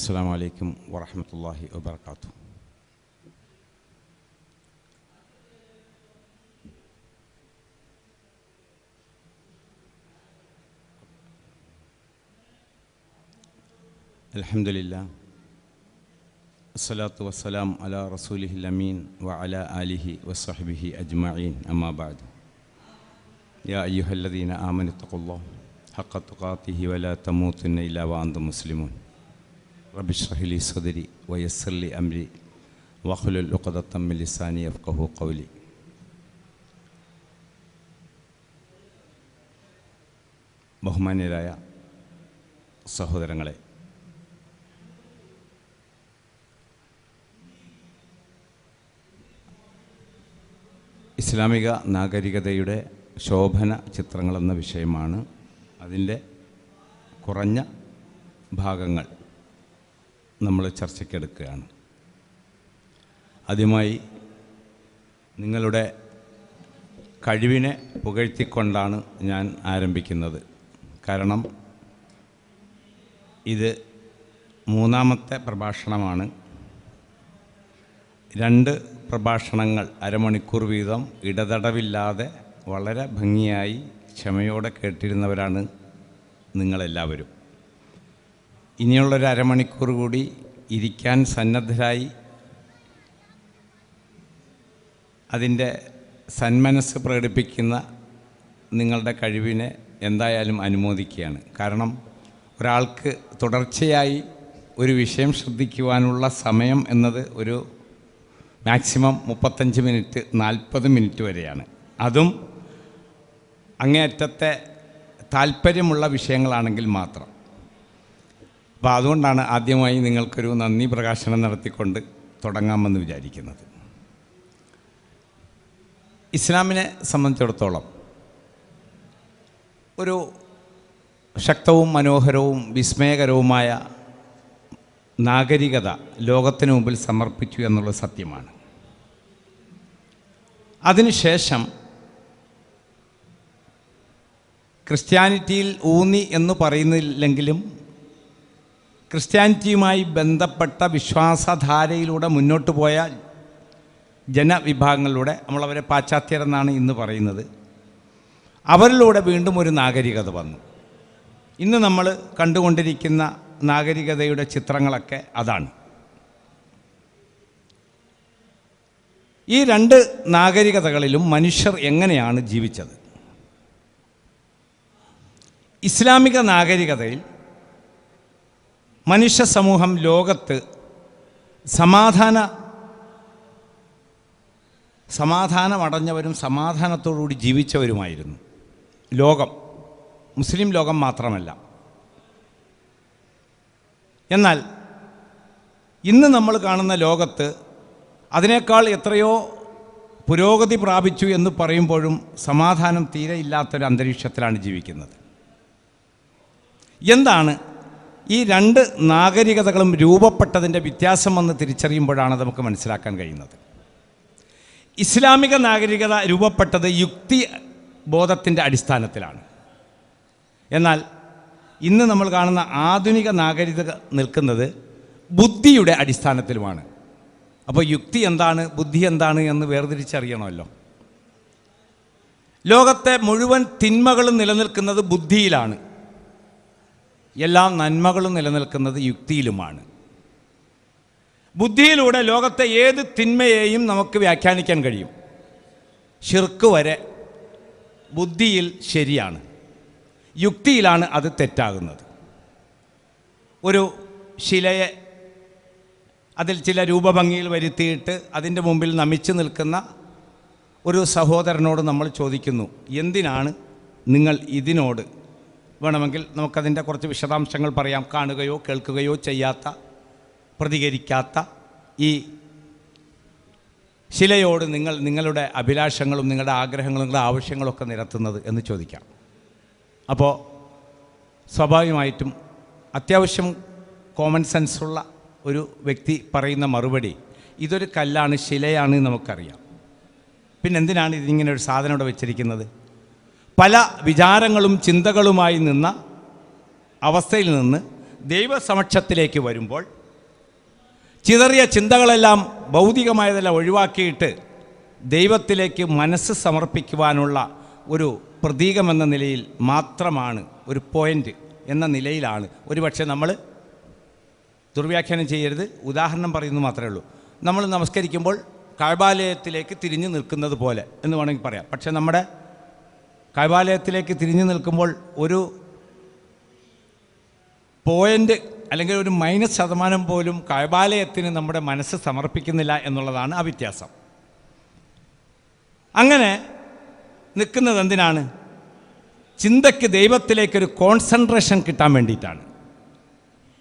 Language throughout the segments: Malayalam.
السلام عليكم ورحمة الله وبركاته. الحمد لله الصلاة والسلام على رسوله الأمين وعلى آله وصحبه أجمعين أما بعد يا أيها الذين آمنوا اتقوا الله حق تقاته ولا تموتن إلا وأنتم مسلمون رب اشرح لي صدري ويسر لي أمري واحلل عقدة من لساني يفقهوا قولي. ബഹുമാന്യരായ സഹോദരങ്ങളെ, ഇസ്ലാമിക നാഗരികതയുടെ ശോഭന ചിത്രങ്ങളെന്ന വിഷയമാണ്. അതിൻ്റെ കുറഞ്ഞ ഭാഗങ്ങൾ നമ്മൾ ചർച്ചയ്ക്കെടുക്കുകയാണ്. ആദ്യമായി നിങ്ങളുടെ കഴിവിനെ പുകഴ്ത്തിക്കൊണ്ടാണ് ഞാൻ ആരംഭിക്കുന്നത്. കാരണം ഇത് മൂന്നാമത്തെ പ്രഭാഷണമാണ്. 2 പ്രഭാഷണങ്ങൾ അരമണിക്കൂർ വീതം ഇടതടവില്ലാതെ വളരെ ഭംഗിയായി ക്ഷമയോടെ കേട്ടിരുന്നവരാണ് നിങ്ങളെല്ലാവരും. ഇനിയുള്ളൊരു അരമണിക്കൂർ കൂടി ഇരിക്കാൻ സന്നദ്ധരായി അതിൻ്റെ സന്മനസ് പ്രകടിപ്പിക്കുന്ന നിങ്ങളുടെ കഴിവിനെ എന്തായാലും അനുമോദിക്കുകയാണ്. കാരണം ഒരാൾക്ക് തുടർച്ചയായി ഒരു വിഷയം ശ്രദ്ധിക്കുവാനുള്ള സമയം എന്നത് ഒരു മാക്സിമം 35 മിനിറ്റ് 40 മിനിറ്റ് വരെയാണ്. അതും അങ്ങേയറ്റത്തെ താല്പര്യമുള്ള വിഷയങ്ങളാണെങ്കിൽ മാത്രം. അപ്പോൾ അതുകൊണ്ടാണ് ആദ്യമായി നിങ്ങൾക്കൊരു നന്ദി പ്രകാശനം നടത്തിക്കൊണ്ട് തുടങ്ങാമെന്ന് വിചാരിക്കുന്നത്. ഇസ്ലാമിനെ സംബന്ധിച്ചിടത്തോളം ഒരു ശക്തവും മനോഹരവും വിസ്മയകരവുമായ നാഗരികത ലോകത്തിന് മുമ്പിൽ സമർപ്പിച്ചു എന്നുള്ളത് സത്യമാണ്. അതിനുശേഷം ക്രിസ്ത്യാനിറ്റിയിൽ ഊന്നി എന്ന് പറയുന്നില്ലെങ്കിലും ക്രിസ്ത്യാനിറ്റിയുമായി ബന്ധപ്പെട്ട വിശ്വാസധാരയിലൂടെ മുന്നോട്ട് പോയ ജനവിഭാഗങ്ങളിലൂടെ, നമ്മളവരെ പാശ്ചാത്യരെന്നാണ് ഇന്ന് പറയുന്നത്, അവരിലൂടെ വീണ്ടും ഒരു നാഗരികത വന്നു. ഇന്ന് നമ്മൾ കണ്ടുകൊണ്ടിരിക്കുന്ന നാഗരികതയുടെ ചിത്രങ്ങളൊക്കെ അതാണ്. ഈ 2 നാഗരികതകളിലും മനുഷ്യർ എങ്ങനെയാണ് ജീവിച്ചത്? ഇസ്ലാമിക നാഗരികതയിൽ മനുഷ്യ സമൂഹം ലോകത്ത് സമാധാനമടഞ്ഞവരും സമാധാനത്തോടുകൂടി ജീവിച്ചവരുമായിരുന്നു. ലോകം, മുസ്ലിം ലോകം മാത്രമല്ല. എന്നാൽ ഇന്ന് നമ്മൾ കാണുന്ന ലോകത്ത് അതിനേക്കാൾ എത്രയോ പുരോഗതി പ്രാപിച്ചു എന്ന് പറയുമ്പോഴും സമാധാനം തീരെ ഇല്ലാത്തൊരു അന്തരീക്ഷത്തിലാണ് ജീവിക്കുന്നത്. എന്താണ് ഈ 2 നാഗരികതകളും രൂപപ്പെട്ടതിൻ്റെ വ്യത്യാസമെന്ന് തിരിച്ചറിയുമ്പോഴാണ് നമുക്ക് മനസ്സിലാക്കാൻ കഴിയുന്നത്. ഇസ്ലാമിക നാഗരികത രൂപപ്പെട്ടത് യുക്തി ബോധത്തിൻ്റെ അടിസ്ഥാനത്തിലാണ്. എന്നാൽ ഇന്ന് നമ്മൾ കാണുന്ന ആധുനിക നാഗരികത നിൽക്കുന്നത് ബുദ്ധിയുടെ അടിസ്ഥാനത്തിലുമാണ്. അപ്പോൾ യുക്തി എന്താണ്, ബുദ്ധി എന്താണ് എന്ന് വേർതിരിച്ചറിയണമല്ലോ. ലോകത്തെ മുഴുവൻ തിന്മകളും നിലനിൽക്കുന്നത് ബുദ്ധിയിലാണ്. എല്ലാ നന്മകളും നിലനിൽക്കുന്നത് യുക്തിയിലുമാണ്. ബുദ്ധിയിലൂടെ ലോകത്തെ ഏത് തിന്മയെയും നമുക്ക് വ്യാഖ്യാനിക്കാൻ കഴിയും. ശിർക്ക് വരെ ബുദ്ധിയിൽ ശരിയാണ്, യുക്തിയിലാണ് അത് തെറ്റാകുന്നത്. ഒരു ശിലയെ അതിൽ ചില രൂപഭംഗിയിൽ വരുത്തിയിട്ട് അതിൻ്റെ മുമ്പിൽ നമിച്ചു നിൽക്കുന്ന ഒരു സഹോദരനോട് നമ്മൾ ചോദിക്കുന്നു, എന്തിനാണ് നിങ്ങൾ ഇതിനോട്, വേണമെങ്കിൽ നമുക്കതിൻ്റെ കുറച്ച് വിശദാംശങ്ങൾ പറയാം, കാണുകയോ കേൾക്കുകയോ ചെയ്യാത്ത, പ്രതികരിക്കാത്ത ഈ ശിലയോട് നിങ്ങളുടെ അഭിലാഷങ്ങളും നിങ്ങളുടെ ആഗ്രഹങ്ങളും നിങ്ങളുടെ ആവശ്യങ്ങളൊക്കെ നിരത്തുന്നത് എന്ന് ചോദിക്കാം. അപ്പോൾ സ്വാഭാവികമായിട്ടും അത്യാവശ്യം കോമൺ സെൻസുള്ള ഒരു വ്യക്തി പറയുന്ന മറുപടി, ഇതൊരു കല്ലാണ്, ശിലയാണ് നമുക്കറിയാം, പിന്നെ എന്തിനാണ് ഇതിങ്ങനെ ഒരു സാധനം ഇവിടെ വെച്ചിരിക്കുന്നത്? പല വിചാരങ്ങളും ചിന്തകളുമായി നിന്ന അവസ്ഥയിൽ നിന്ന് ദൈവസമക്ഷത്തിലേക്ക് വരുമ്പോൾ ചിതറിയ ചിന്തകളെല്ലാം ഭൗതികമായതെല്ലാം ഒഴിവാക്കിയിട്ട് ദൈവത്തിലേക്ക് മനസ്സ് സമർപ്പിക്കുവാനുള്ള ഒരു പ്രതീകമെന്ന നിലയിൽ മാത്രമാണ്, ഒരു പോയിൻ്റ് എന്ന നിലയിലാണ്. ഒരുപക്ഷെ നമ്മൾ ദുർവ്യാഖ്യാനം ചെയ്യരുത്, ഉദാഹരണം പറയുന്നത് മാത്രമേ ഉള്ളൂ. നമ്മൾ നമസ്കരിക്കുമ്പോൾ കഅബാലയത്തിലേക്ക് തിരിഞ്ഞു നിൽക്കുന്നത് പോലെ എന്ന് വേണമെങ്കിൽ പറയാം. പക്ഷേ നമ്മുടെ കഅബാലയത്തിലേക്ക് തിരിഞ്ഞു നിൽക്കുമ്പോൾ ഒരു പോയിൻ്റ് അല്ലെങ്കിൽ ഒരു -% പോലും കഅബാലയത്തിന് നമ്മുടെ മനസ്സ് സമർപ്പിക്കുന്നില്ല എന്നുള്ളതാണ് ആ വ്യത്യാസം. അങ്ങനെ നിൽക്കുന്നത് എന്തിനാണ്? ചിന്തയ്ക്ക് ദൈവത്തിലേക്കൊരു കോൺസെൻട്രേഷൻ കിട്ടാൻ വേണ്ടിയിട്ടാണ്.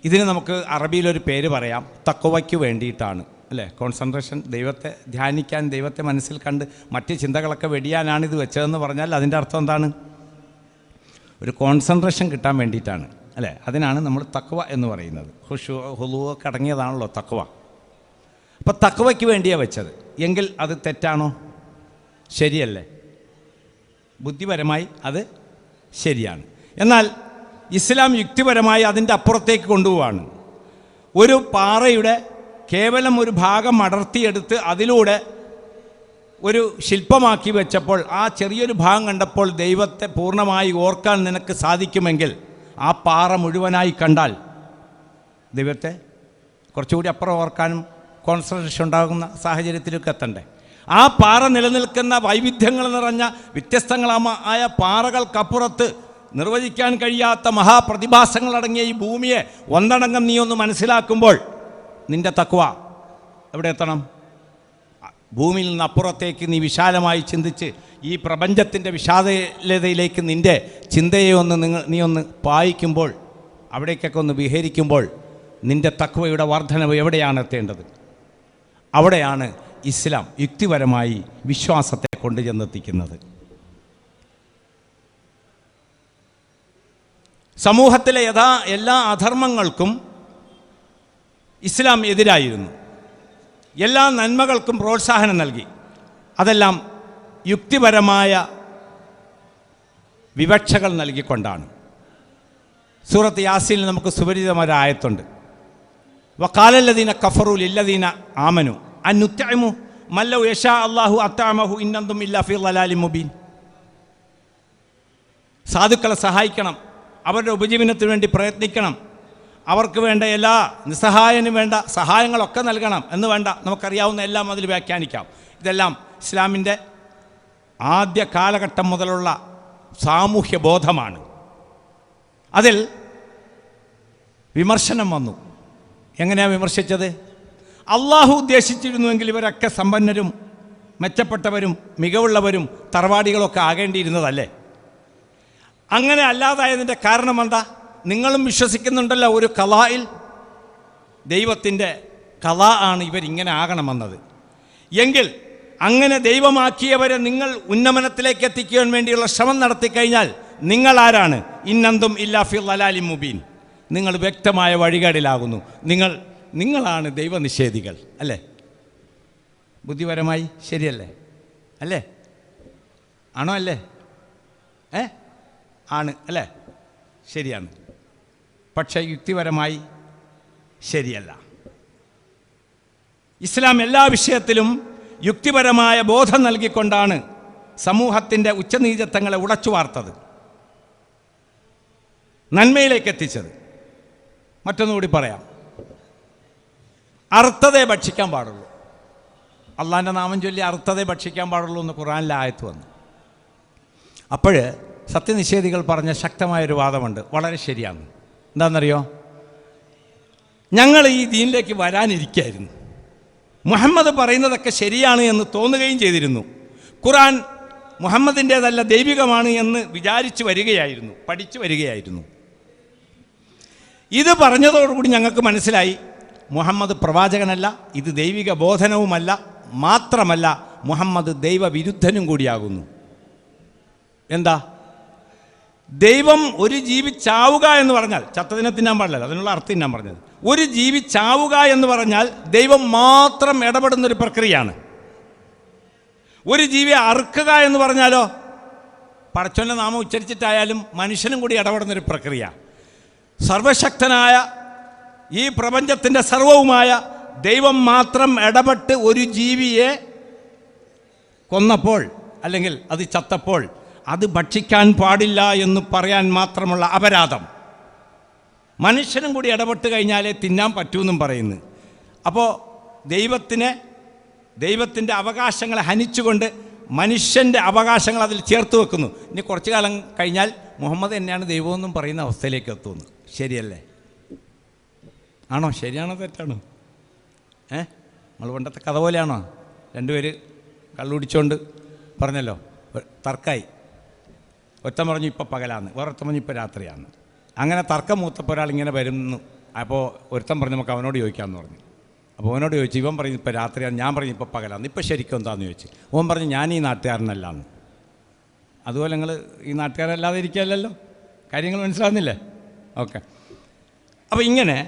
ഇതിന് നമുക്ക് അറബിയിലൊരു പേര് പറയാം, തഖ്വയ്ക്ക് വേണ്ടിയിട്ടാണ്, അല്ലേ? കോൺസെൻട്രേഷൻ, ദൈവത്തെ ധ്യാനിക്കാൻ, ദൈവത്തെ മനസ്സിൽ കണ്ട് മറ്റ് ചിന്തകളൊക്കെ വെടിയാനാണ് ഇത് വെച്ചതെന്ന് പറഞ്ഞാൽ അതിൻ്റെ അർത്ഥം എന്താണ്? ഒരു കോൺസെൻട്രേഷൻ കിട്ടാൻ വേണ്ടിയിട്ടാണ്, അല്ലേ? അതിനാണ് നമ്മൾ തഖ്വ എന്ന് പറയുന്നത്. ഖുശൂ ഹുളൂ ഒക്കെ അടങ്ങിയതാണല്ലോ തഖ്വ. അപ്പോൾ തഖ്വയ്ക്ക് വേണ്ടിയാണ് വെച്ചത് എങ്കിൽ അത് തെറ്റാണോ? ശരിയല്ലേ? ബുദ്ധിപരമായി അത് ശരിയാണ്. എന്നാൽ ഇസ്ലാം യുക്തിപരമായി അതിൻ്റെ അപ്പുറത്തേക്ക് കൊണ്ടുപോവാണ്. ഒരു പാറയുടെ കേവലം ഒരു ഭാഗം അടർത്തിയെടുത്ത് അതിലൂടെ ഒരു ശില്പമാക്കി വെച്ചപ്പോൾ ആ ചെറിയൊരു ഭാഗം കണ്ടപ്പോൾ ദൈവത്തെ പൂർണ്ണമായി ഓർക്കാൻ നിനക്ക് സാധിക്കുമെങ്കിൽ ആ പാറ മുഴുവനായി കണ്ടാൽ ദൈവത്തെ കുറച്ചുകൂടി അപ്പുറം ഓർക്കാനും കോൺസെൻട്രേഷൻ ഉണ്ടാകുന്ന സാഹചര്യത്തിലേക്ക് എത്തണ്ടേ? ആ പാറ നിലനിൽക്കുന്ന വൈവിധ്യങ്ങൾ നിറഞ്ഞ വ്യത്യസ്തങ്ങളായ പാറകൾക്കപ്പുറത്ത് നിർവചിക്കാൻ കഴിയാത്ത മഹാപ്രതിഭാസങ്ങളടങ്ങിയ ഈ ഭൂമിയെ ഒന്നടങ്കം നീ ഒന്ന് മനസ്സിലാക്കുമ്പോൾ നിൻ്റെ തഖ്വ എവിടെ എത്തണം? ഭൂമിയിൽ നിന്ന് അപ്പുറത്തേക്ക് നീ വിശാലമായി ചിന്തിച്ച് ഈ പ്രപഞ്ചത്തിൻ്റെ വിശാലതയിലേക്ക് നിൻ്റെ ചിന്തയെ നീ ഒന്ന് പായിക്കുമ്പോൾ, അവിടേക്കൊക്കെ ഒന്ന് വിഹരിക്കുമ്പോൾ നിൻ്റെ തഖ്വയുടെ വർധനവ് എവിടെയാണ് എത്തേണ്ടത്? അവിടെയാണ് ഇസ്ലാം യുക്തിപരമായി വിശ്വാസത്തെ കൊണ്ടുചെന്നെത്തിക്കുന്നത്. സമൂഹത്തിലെ എല്ലാ അധർമ്മങ്ങൾക്കും ഇസ്ലാം എതിരായിരുന്നു. എല്ലാ നന്മകൾക്കും പ്രോത്സാഹനം നൽകി. അതെല്ലാം യുക്തിപരമായ വിവക്ഷകൾ നൽകിക്കൊണ്ടാണ്. സൂറത്ത് യാസീനിൽ നമുക്ക് സുപരിചിതമായ ആയത്തുണ്ട്. വഖാലല്ലദീന കഫറു ലില്ലദീന ആമനു അന്നുത്തഇമു മല്ലൗ യശാ അല്ലാഹു അത്തഅമഹു ഇന്നന്തും ഇല്ലാ ഫീ ളലാലിൻ മുബീൻ. സാധുക്കളെ സഹായിക്കണം, അവരുടെ ഉപജീവനത്തിന് വേണ്ടി പ്രയത്നിക്കണം, അവർക്ക് വേണ്ട എല്ലാ നിസ്സഹായനും വേണ്ട സഹായങ്ങളൊക്കെ നൽകണം എന്ന് വേണ്ട, നമുക്കറിയാവുന്ന എല്ലാം അതിൽ വ്യാഖ്യാനിക്കാം. ഇതെല്ലാം ഇസ്ലാമിൻ്റെ ആദ്യ കാലഘട്ടം മുതലുള്ള സാമൂഹ്യ ബോധമാണ്. അതിൽ വിമർശനം വന്നു. എങ്ങനെയാണ് വിമർശിച്ചത്? അള്ളാഹു ഉദ്ദേശിച്ചിരുന്നുവെങ്കിൽ ഇവരൊക്കെ സമ്പന്നരും മെച്ചപ്പെട്ടവരും മികവുള്ളവരും തറവാടികളൊക്കെ ആകേണ്ടിയിരുന്നതല്ലേ? അങ്ങനെ അല്ലാതായതിൻ്റെ കാരണം എന്താ? നിങ്ങളും വിശ്വസിക്കുന്നുണ്ടല്ലോ ഒരു ഖലായിൽ, ദൈവത്തിൻ്റെ ഖലാ ആണ് ഇവരിങ്ങനെ ആകണമെന്നത്. എങ്കിൽ അങ്ങനെ ദൈവമാക്കിയവരെ നിങ്ങൾ ഉന്നമനത്തിലേക്ക് എത്തിക്കുവാൻ വേണ്ടിയുള്ള ശ്രമം നടത്തിക്കഴിഞ്ഞാൽ നിങ്ങൾ ആരാണ്? ഇന്നന്തും ഇല്ലാ ഫി ളലാലിൻ മുബീൻ. നിങ്ങൾ വ്യക്തമായ വഴികേടിലാകുന്നു. നിങ്ങളാണ് ദൈവനിഷേധികൾ, അല്ലേ? ബുദ്ധിപരമായി ശരിയല്ലേ? അല്ലേ? ആണോ? അല്ലേ? ആണ്, അല്ലേ? ശരിയാണ്. പക്ഷേ യുക്തിപരമായി ശരിയല്ല. ഇസ്ലാം എല്ലാ വിഷയത്തിലും യുക്തിപരമായ ബോധം നൽകിക്കൊണ്ടാണ് സമൂഹത്തിൻ്റെ ഉച്ചനീചത്വങ്ങളെ ഉടച്ചു വാർത്തത്, നന്മയിലേക്ക് എത്തിച്ചത്. മറ്റൊന്നുകൂടി പറയാം, അർത്ഥതയെ ഭക്ഷിക്കാൻ പാടുള്ളൂ. അള്ളാൻ്റെ നാമം ചൊല്ലി അർത്ഥതയെ ഭക്ഷിക്കാൻ പാടുള്ളൂ എന്ന് ഖുർആനിലെ ആയത്ത് വന്നു. അപ്പോൾ സത്യനിഷേധികൾ പറഞ്ഞ ശക്തമായൊരു വാദമുണ്ട്, വളരെ ശരിയാണ്. എന്താണെന്നറിയോ? ഞങ്ങൾ ഈ ദീനിലേക്ക് വരാനിരിക്കുകയായിരുന്നു, മുഹമ്മദ് പറയുന്നതൊക്കെ ശരിയാണ് എന്ന് തോന്നുകയും ചെയ്തിരുന്നു, ഖുർആൻ മുഹമ്മദിൻ്റേതല്ല ദൈവികമാണ് എന്ന് വിചാരിച്ചു വരികയായിരുന്നു, പഠിച്ചു വരികയായിരുന്നു. ഇത് പറഞ്ഞതോടുകൂടി ഞങ്ങൾക്ക് മനസ്സിലായി മുഹമ്മദ് പ്രവാചകനല്ല, ഇത് ദൈവിക ബോധനവുമല്ല, മാത്രമല്ല മുഹമ്മദ് ദൈവവിരുദ്ധനും കൂടിയാകുന്നു. എന്താ? ദൈവം ഒരു ജീവി ചാവുക എന്ന് പറഞ്ഞാൽ, ചത്തതിനെ തിന്നാൻ പാടില്ല, അതിനുള്ള അർത്ഥം ഞാൻ പറഞ്ഞത്. ഒരു ജീവി ചാവുക എന്ന് പറഞ്ഞാൽ ദൈവം മാത്രം ഇടപെടുന്നൊരു പ്രക്രിയയാണ്. ഒരു ജീവിയെ അറുക്കുക എന്ന് പറഞ്ഞാലോ പടച്ചോൻ്റെ നാമം ഉച്ചരിച്ചിട്ടായാലും മനുഷ്യനും കൂടി ഇടപെടുന്നൊരു പ്രക്രിയ. സർവശക്തനായ ഈ പ്രപഞ്ചത്തിൻ്റെ സർവവുമായ ദൈവം മാത്രം ഇടപെട്ട് ഒരു ജീവിയെ കൊന്നപ്പോൾ അല്ലെങ്കിൽ അത് ചത്തപ്പോൾ അത് ഭക്ഷിക്കാൻ പാടില്ല എന്ന് പറയാൻ മാത്രമുള്ള അപരാധം മനുഷ്യനും കൂടി ഇടപെട്ട് കഴിഞ്ഞാലേ തിന്നാൻ പറ്റൂന്നും പറയുന്നു. അപ്പോൾ ദൈവത്തിൻ്റെ അവകാശങ്ങളെ ഹനിച്ചുകൊണ്ട് മനുഷ്യൻ്റെ അവകാശങ്ങൾ അതിൽ ചേർത്ത് വെക്കുന്നു. ഇനി കുറച്ചു കാലം കഴിഞ്ഞാൽ മുഹമ്മദ് തന്നെയാണ് ദൈവമെന്നും പറയുന്ന അവസ്ഥയിലേക്ക് എത്തുന്നു. ശരിയല്ലേ? ആണോ? ശരിയാണോ തെറ്റാണോ? നമ്മൾ പണ്ടത്തെ കഥ പോലെയാണോ? രണ്ടുപേര് കള്ളുടിച്ചുകൊണ്ട് പറഞ്ഞല്ലോ, തർക്കമായി. ഒരുത്തൻ പറഞ്ഞു ഇപ്പം പകലാന്ന്, വേറൊരുത്തൻ പറഞ്ഞു ഇപ്പം രാത്രിയാന്ന്. അങ്ങനെ തർക്കം മൂത്തപ്പോൾ ഒരാൾ ഇങ്ങനെ വരുന്നു. അപ്പോൾ ഒരുത്തൻ പറഞ്ഞു നമുക്ക് അവനോട് ചോദിക്കാമെന്ന് പറഞ്ഞു. അപ്പോൾ അവനോട് ചോദിച്ചു. ഇവൻ പറഞ്ഞു ഇപ്പോൾ രാത്രിയാണ്. ഞാൻ പറഞ്ഞു ഇപ്പോൾ പകലാന്ന്. ഇപ്പോൾ ശരിക്കും എന്താണെന്ന് ചോദിച്ചു. ഓൻ പറഞ്ഞു ഞാൻ ഈ നാട്ടുകാരനല്ലാന്ന്. അതുപോലെ നിങ്ങൾ ഈ നാട്ടുകാരല്ലാതെ ഇരിക്കുകയല്ലോ. കാര്യങ്ങൾ മനസ്സിലാകുന്നില്ലേ? ഓക്കെ. അപ്പോൾ ഇങ്ങനെ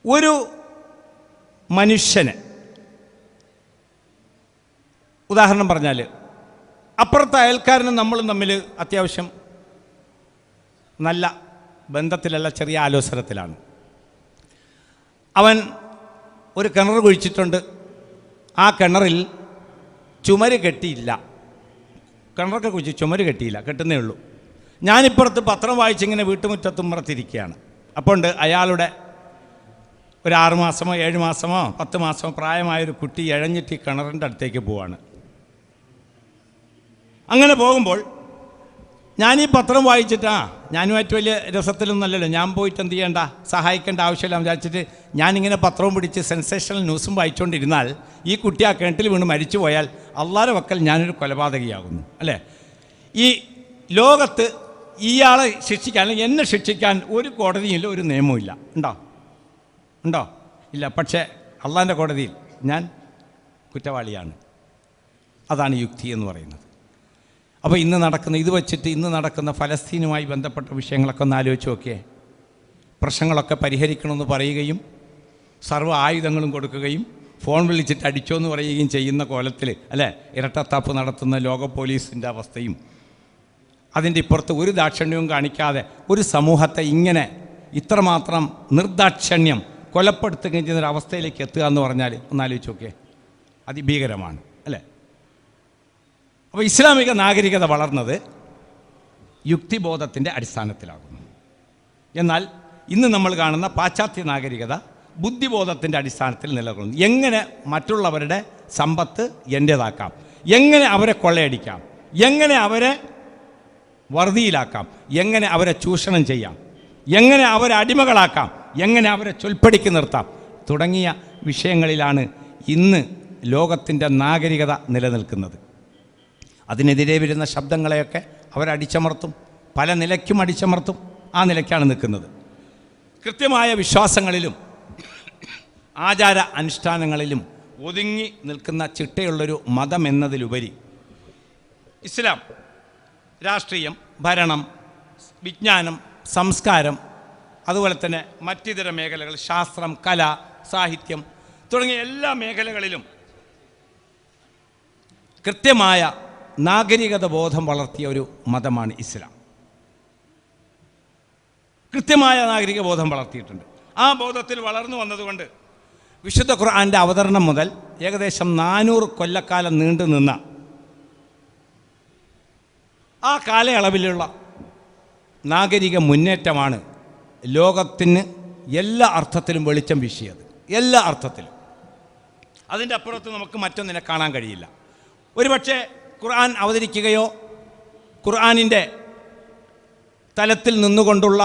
ഒരു മനുഷ്യന് ഉദാഹരണം പറഞ്ഞാൽ അപ്പുറത്തെ അയൽക്കാരനും നമ്മളും തമ്മിൽ അത്യാവശ്യം നല്ല ബന്ധത്തിലല്ല, ചെറിയ ആലോചനത്തിലാണ്. അവൻ ഒരു കിണർ കുഴിച്ചിട്ടുണ്ട്. ആ കിണറിൽ ചുമര് കെട്ടിയില്ല. കിണറൊക്കെ കുഴിച്ച് ചുമര് കെട്ടിയില്ല, കെട്ടുന്നേ ഉള്ളൂ. ഞാനിപ്പുറത്ത് പത്രം വായിച്ചിങ്ങനെ വീട്ടുമുറ്റത്തുമ്പുറത്തിരിക്കുകയാണ്. അപ്പോൾ ഉണ്ട് അയാളുടെ ഒരു 6 മാസമോ 7 മാസമോ 10 മാസമോ പ്രായമായൊരു കുട്ടി ഇഴഞ്ഞിട്ട് ഈ കിണറിൻ്റെ അടുത്തേക്ക് പോവാണ്. അങ്ങനെ പോകുമ്പോൾ ഞാനീ പത്രം വായിച്ചിട്ട് ഞാനുമായിട്ട് വലിയ രസത്തിലൊന്നുമല്ലല്ലോ, ഞാൻ പോയിട്ട് എന്ത് ചെയ്യേണ്ട, സഹായിക്കേണ്ട ആവശ്യമില്ല വിചാരിച്ചിട്ട് ഞാനിങ്ങനെ പത്രവും പിടിച്ച് സെൻസേഷണൽ ന്യൂസും വായിച്ചുകൊണ്ടിരുന്നാൽ ഈ കുട്ടി ആ കിണറ്റിൽ വീണ് മരിച്ചു പോയാൽ അള്ളാഹുവിന്റെ വക്കൽ ഞാനൊരു കൊലപാതകിയാകുന്നു അല്ലേ? ഈ ലോകത്ത് ഇയാളെ ശിക്ഷിക്കാൻ അല്ലെങ്കിൽ എന്നെ ശിക്ഷിക്കാൻ ഒരു കോടതിയില്ല, ഒരു നിയമവും ഇല്ല. ഉണ്ടോ? ഇല്ല. പക്ഷേ അള്ളാഹിൻ്റെ കോടതിയിൽ ഞാൻ കുറ്റവാളിയാണ്. അതാണ് യുക്തി എന്ന് പറയുന്നത്. അപ്പോൾ ഇത് വച്ചിട്ട് ഇന്ന് നടക്കുന്ന ഫലസ്തീനുമായി ബന്ധപ്പെട്ട വിഷയങ്ങളൊക്കെ ഒന്ന് ആലോചിച്ച് നോക്കിയേ. പ്രശ്നങ്ങളൊക്കെ പരിഹരിക്കണമെന്ന് പറയുകയും സർവ്വ ആയുധങ്ങളും കൊടുക്കുകയും ഫോൺ വിളിച്ചിട്ട് അടിച്ചോ എന്ന് പറയുകയും ചെയ്യുന്ന കോലത്തിൽ അല്ലേ ഇരട്ടത്താപ്പ് നടത്തുന്ന ലോക പോലീസിൻ്റെ അവസ്ഥയും, അതിൻ്റെ ഇപ്പുറത്ത് ഒരു ദാക്ഷിണ്യവും കാണിക്കാതെ ഒരു സമൂഹത്തെ ഇങ്ങനെ ഇത്രമാത്രം നിർദാക്ഷിണ്യം കൊലപ്പെടുത്തുകയും ചെയ്യുന്നൊരവസ്ഥയിലേക്ക് എത്തുക എന്ന് പറഞ്ഞാൽ ഒന്ന് ആലോചിച്ച് നോക്കിയേ. അതിഭീകരമാണ് അല്ലേ? അപ്പോൾ ഇസ്ലാമിക നാഗരികത വളർന്നത് യുക്തിബോധത്തിൻ്റെ അടിസ്ഥാനത്തിലാകുന്നു. എന്നാൽ ഇന്ന് നമ്മൾ കാണുന്ന പാശ്ചാത്യ നാഗരികത ബുദ്ധിബോധത്തിൻ്റെ അടിസ്ഥാനത്തിൽ നിലകൊള്ളുന്നു. എങ്ങനെ മറ്റുള്ളവരുടെ സമ്പത്ത് എൻ്റേതാക്കാം, എങ്ങനെ അവരെ കൊള്ളയടിക്കാം, എങ്ങനെ അവരെ വറുതിയിലാക്കാം, എങ്ങനെ അവരെ ചൂഷണം ചെയ്യാം, എങ്ങനെ അവരെ അടിമകളാക്കാം, എങ്ങനെ അവരെ ചൊൽപ്പടിക്ക് നിർത്താം തുടങ്ങിയ വിഷയങ്ങളിലാണ് ഇന്ന് ലോകത്തിൻ്റെ നാഗരികത നിലനിൽക്കുന്നത്. അതിനെതിരെ വരുന്ന ശബ്ദങ്ങളെയൊക്കെ അവരടിച്ചമർത്തും, പല നിലയ്ക്കും അടിച്ചമർത്തും. ആ നിലയ്ക്കാണ് നിൽക്കുന്നത്. കൃത്യമായ വിശ്വാസങ്ങളിലും ആചാര അനുഷ്ഠാനങ്ങളിലും ഒതുങ്ങി നിൽക്കുന്ന ചിട്ടയുള്ളൊരു മതം എന്നതിലുപരി ഇസ്ലാം രാഷ്ട്രീയം, ഭരണം, വിജ്ഞാനം, സംസ്കാരം, അതുപോലെ തന്നെ മറ്റിതര മേഖലകൾ, ശാസ്ത്രം, കല, സാഹിത്യം തുടങ്ങിയ എല്ലാ മേഖലകളിലും കൃത്യമായ നാഗരികത ബോധം വളർത്തിയ ഒരു മതമാണ് ഇസ്ലാം. കൃത്യമായ നാഗരിക ബോധം വളർത്തിയിട്ടുണ്ട്. ആ ബോധത്തിൽ വളർന്നു വന്നതുകൊണ്ട് വിശുദ്ധ ഖുർആൻ്റെ അവതരണം മുതൽ ഏകദേശം 400 കൊല്ലക്കാലം നീണ്ടു നിന്ന ആ കാലയളവിലുള്ള നാഗരിക മുന്നേറ്റമാണ് ലോകത്തിന് എല്ലാ അർത്ഥത്തിലും വെളിച്ചം വീശിയത്. എല്ലാ അർത്ഥത്തിലും. അതിൻ്റെ അപ്പുറത്ത് നമുക്ക് മറ്റൊന്നിനെ കാണാൻ കഴിയില്ല. ഒരുപക്ഷെ ഖുർആൻ അവതരിക്കുകയോ ഖുർആനിൻ്റെ തലത്തിൽ നിന്നുകൊണ്ടുള്ള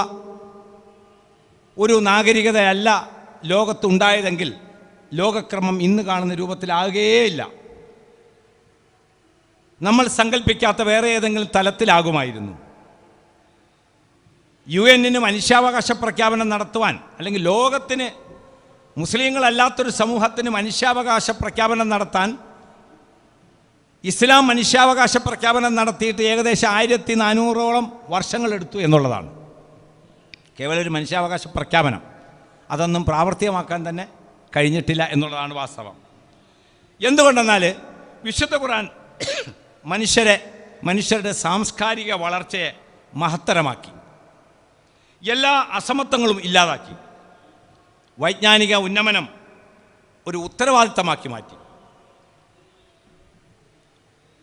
ഒരു നാഗരികതയല്ല ലോകത്തുണ്ടായതെങ്കിൽ ലോകക്രമം ഇന്ന് കാണുന്ന രൂപത്തിലാകുകയേയില്ല. നമ്മൾ സങ്കല്പിക്കാത്ത വേറെ ഏതെങ്കിലും തലത്തിലാകുമായിരുന്നു. UN മനുഷ്യാവകാശ പ്രഖ്യാപനം നടത്തുവാൻ, അല്ലെങ്കിൽ ലോകത്തിന് മുസ്ലിങ്ങളല്ലാത്തൊരു സമൂഹത്തിന് മനുഷ്യാവകാശ പ്രഖ്യാപനം നടത്താൻ ഇസ്ലാം മനുഷ്യാവകാശ പ്രഖ്യാപനം നടത്തിയിട്ട് ഏകദേശം 1400ഓളം വർഷങ്ങളെടുത്തു എന്നുള്ളതാണ്. കേവലം ഒരു മനുഷ്യാവകാശ പ്രഖ്യാപനം, അതൊന്നും പ്രാവർത്തികമാക്കാൻ തന്നെ കഴിഞ്ഞിട്ടില്ല എന്നുള്ളതാണ് വാസ്തവം. എന്തുകൊണ്ടെന്നാൽ വിശുദ്ധ ഖുർആൻ മനുഷ്യരുടെ സാംസ്കാരിക വളർച്ചയെ മഹത്തരമാക്കി. എല്ലാ അസമത്വങ്ങളും ഇല്ലാതാക്കി. വൈജ്ഞാനിക ഉന്നമനം ഒരു ഉത്തരവാദിത്തമാക്കി മാറ്റി.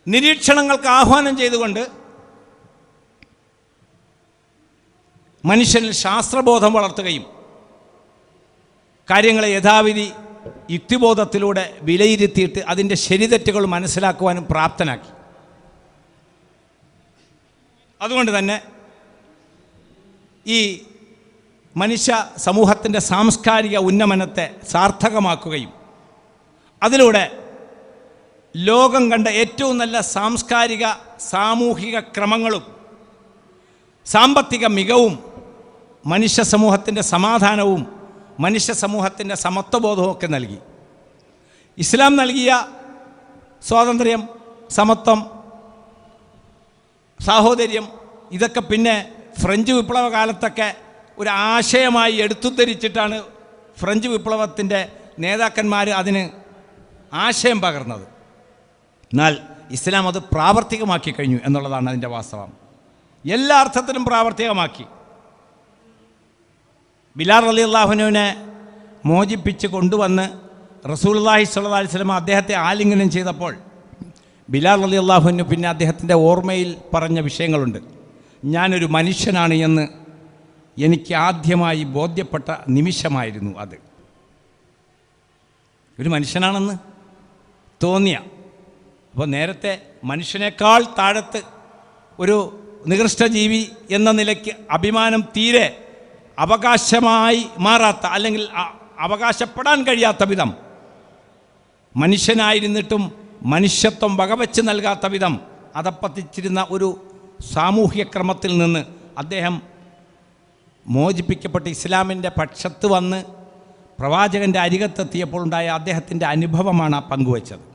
നിരീക്ഷണങ്ങൾക്ക് ആഹ്വാനം ചെയ്തുകൊണ്ട് മനുഷ്യനിൽ ശാസ്ത്രബോധം വളർത്തുകയും കാര്യങ്ങളെ യഥാവിധി യുക്തിബോധത്തിലൂടെ വിലയിരുത്തിയിട്ട് അതിൻ്റെ ശരിതെറ്റുകൾ മനസ്സിലാക്കുവാനും പ്രാപ്തനാക്കി. അതുകൊണ്ട് തന്നെ ഈ മനുഷ്യ സമൂഹത്തിൻ്റെ സാംസ്കാരിക ഉന്നമനത്തെ സാർത്ഥകമാക്കുകയും അതിലൂടെ ലോകം കണ്ട ഏറ്റവും നല്ല സാംസ്കാരിക സാമൂഹിക ക്രമങ്ങളും സാമ്പത്തിക മികവും മനുഷ്യ സമൂഹത്തിൻ്റെ സമാധാനവും മനുഷ്യ സമൂഹത്തിൻ്റെ സമത്വബോധവും ഒക്കെ നൽകി. ഇസ്ലാം നൽകിയ സ്വാതന്ത്ര്യം, സമത്വം, സാഹോദര്യം ഇതൊക്കെ പിന്നെ ഫ്രഞ്ച് വിപ്ലവ കാലത്തൊക്കെ ഒരു ആശയമായി എടുത്തുദ്ധരിച്ചിട്ടാണ് ഫ്രഞ്ച് വിപ്ലവത്തിൻ്റെ നേതാക്കന്മാർ അതിന് ആശയം പകർന്നത്. എന്നാൽ ഇസ്ലാം അത് പ്രാവർത്തികമാക്കി കഴിഞ്ഞു എന്നുള്ളതാണ് അതിൻ്റെ വാസ്തവം. എല്ലാ അർത്ഥത്തിലും പ്രാവർത്തികമാക്കി. ബിലാൽ റളിയല്ലാഹുവിനെ മോചിപ്പിച്ച് കൊണ്ടുവന്ന് റസൂലുള്ളാഹി സ്വല്ലല്ലാഹി അലൈഹി വസല്ലം അദ്ദേഹത്തെ ആലിംഗനം ചെയ്തപ്പോൾ ബിലാൽ റളിയല്ലാഹുവിന് പിന്നെ അദ്ദേഹത്തിൻ്റെ ഓർമ്മയിൽ പറഞ്ഞ വിഷയങ്ങളുണ്ട്. ഞാനൊരു മനുഷ്യനാണ് എന്ന് എനിക്ക് ആദ്യമായി ബോധ്യപ്പെട്ട നിമിഷമായിരുന്നു അത്. ഒരു മനുഷ്യനാണെന്ന് തോന്നിയ. അപ്പോൾ നേരത്തെ മനുഷ്യനേക്കാൾ താഴത്ത് ഒരു നികൃഷ്ട ജീവി എന്ന നിലയ്ക്ക് അഭിമാനം തീരെ അവകാശമായി മാറാത്ത, അല്ലെങ്കിൽ അവകാശപ്പെടാൻ കഴിയാത്ത വിധം, മനുഷ്യനായിരുന്നിട്ടും മനുഷ്യത്വം വകവെച്ച് നൽകാത്ത വിധം അതപ്പത്തിച്ചിരുന്ന ഒരു സാമൂഹ്യ ക്രമത്തിൽ നിന്ന് അദ്ദേഹം മോചിപ്പിക്കപ്പെട്ട് ഇസ്ലാമിൻ്റെ പക്ഷത്ത് വന്ന് പ്രവാചകൻ്റെ അരികത്തെത്തിയപ്പോൾ ഉണ്ടായ അദ്ദേഹത്തിൻ്റെ അനുഭവമാണ് ആ പങ്കുവച്ചത്.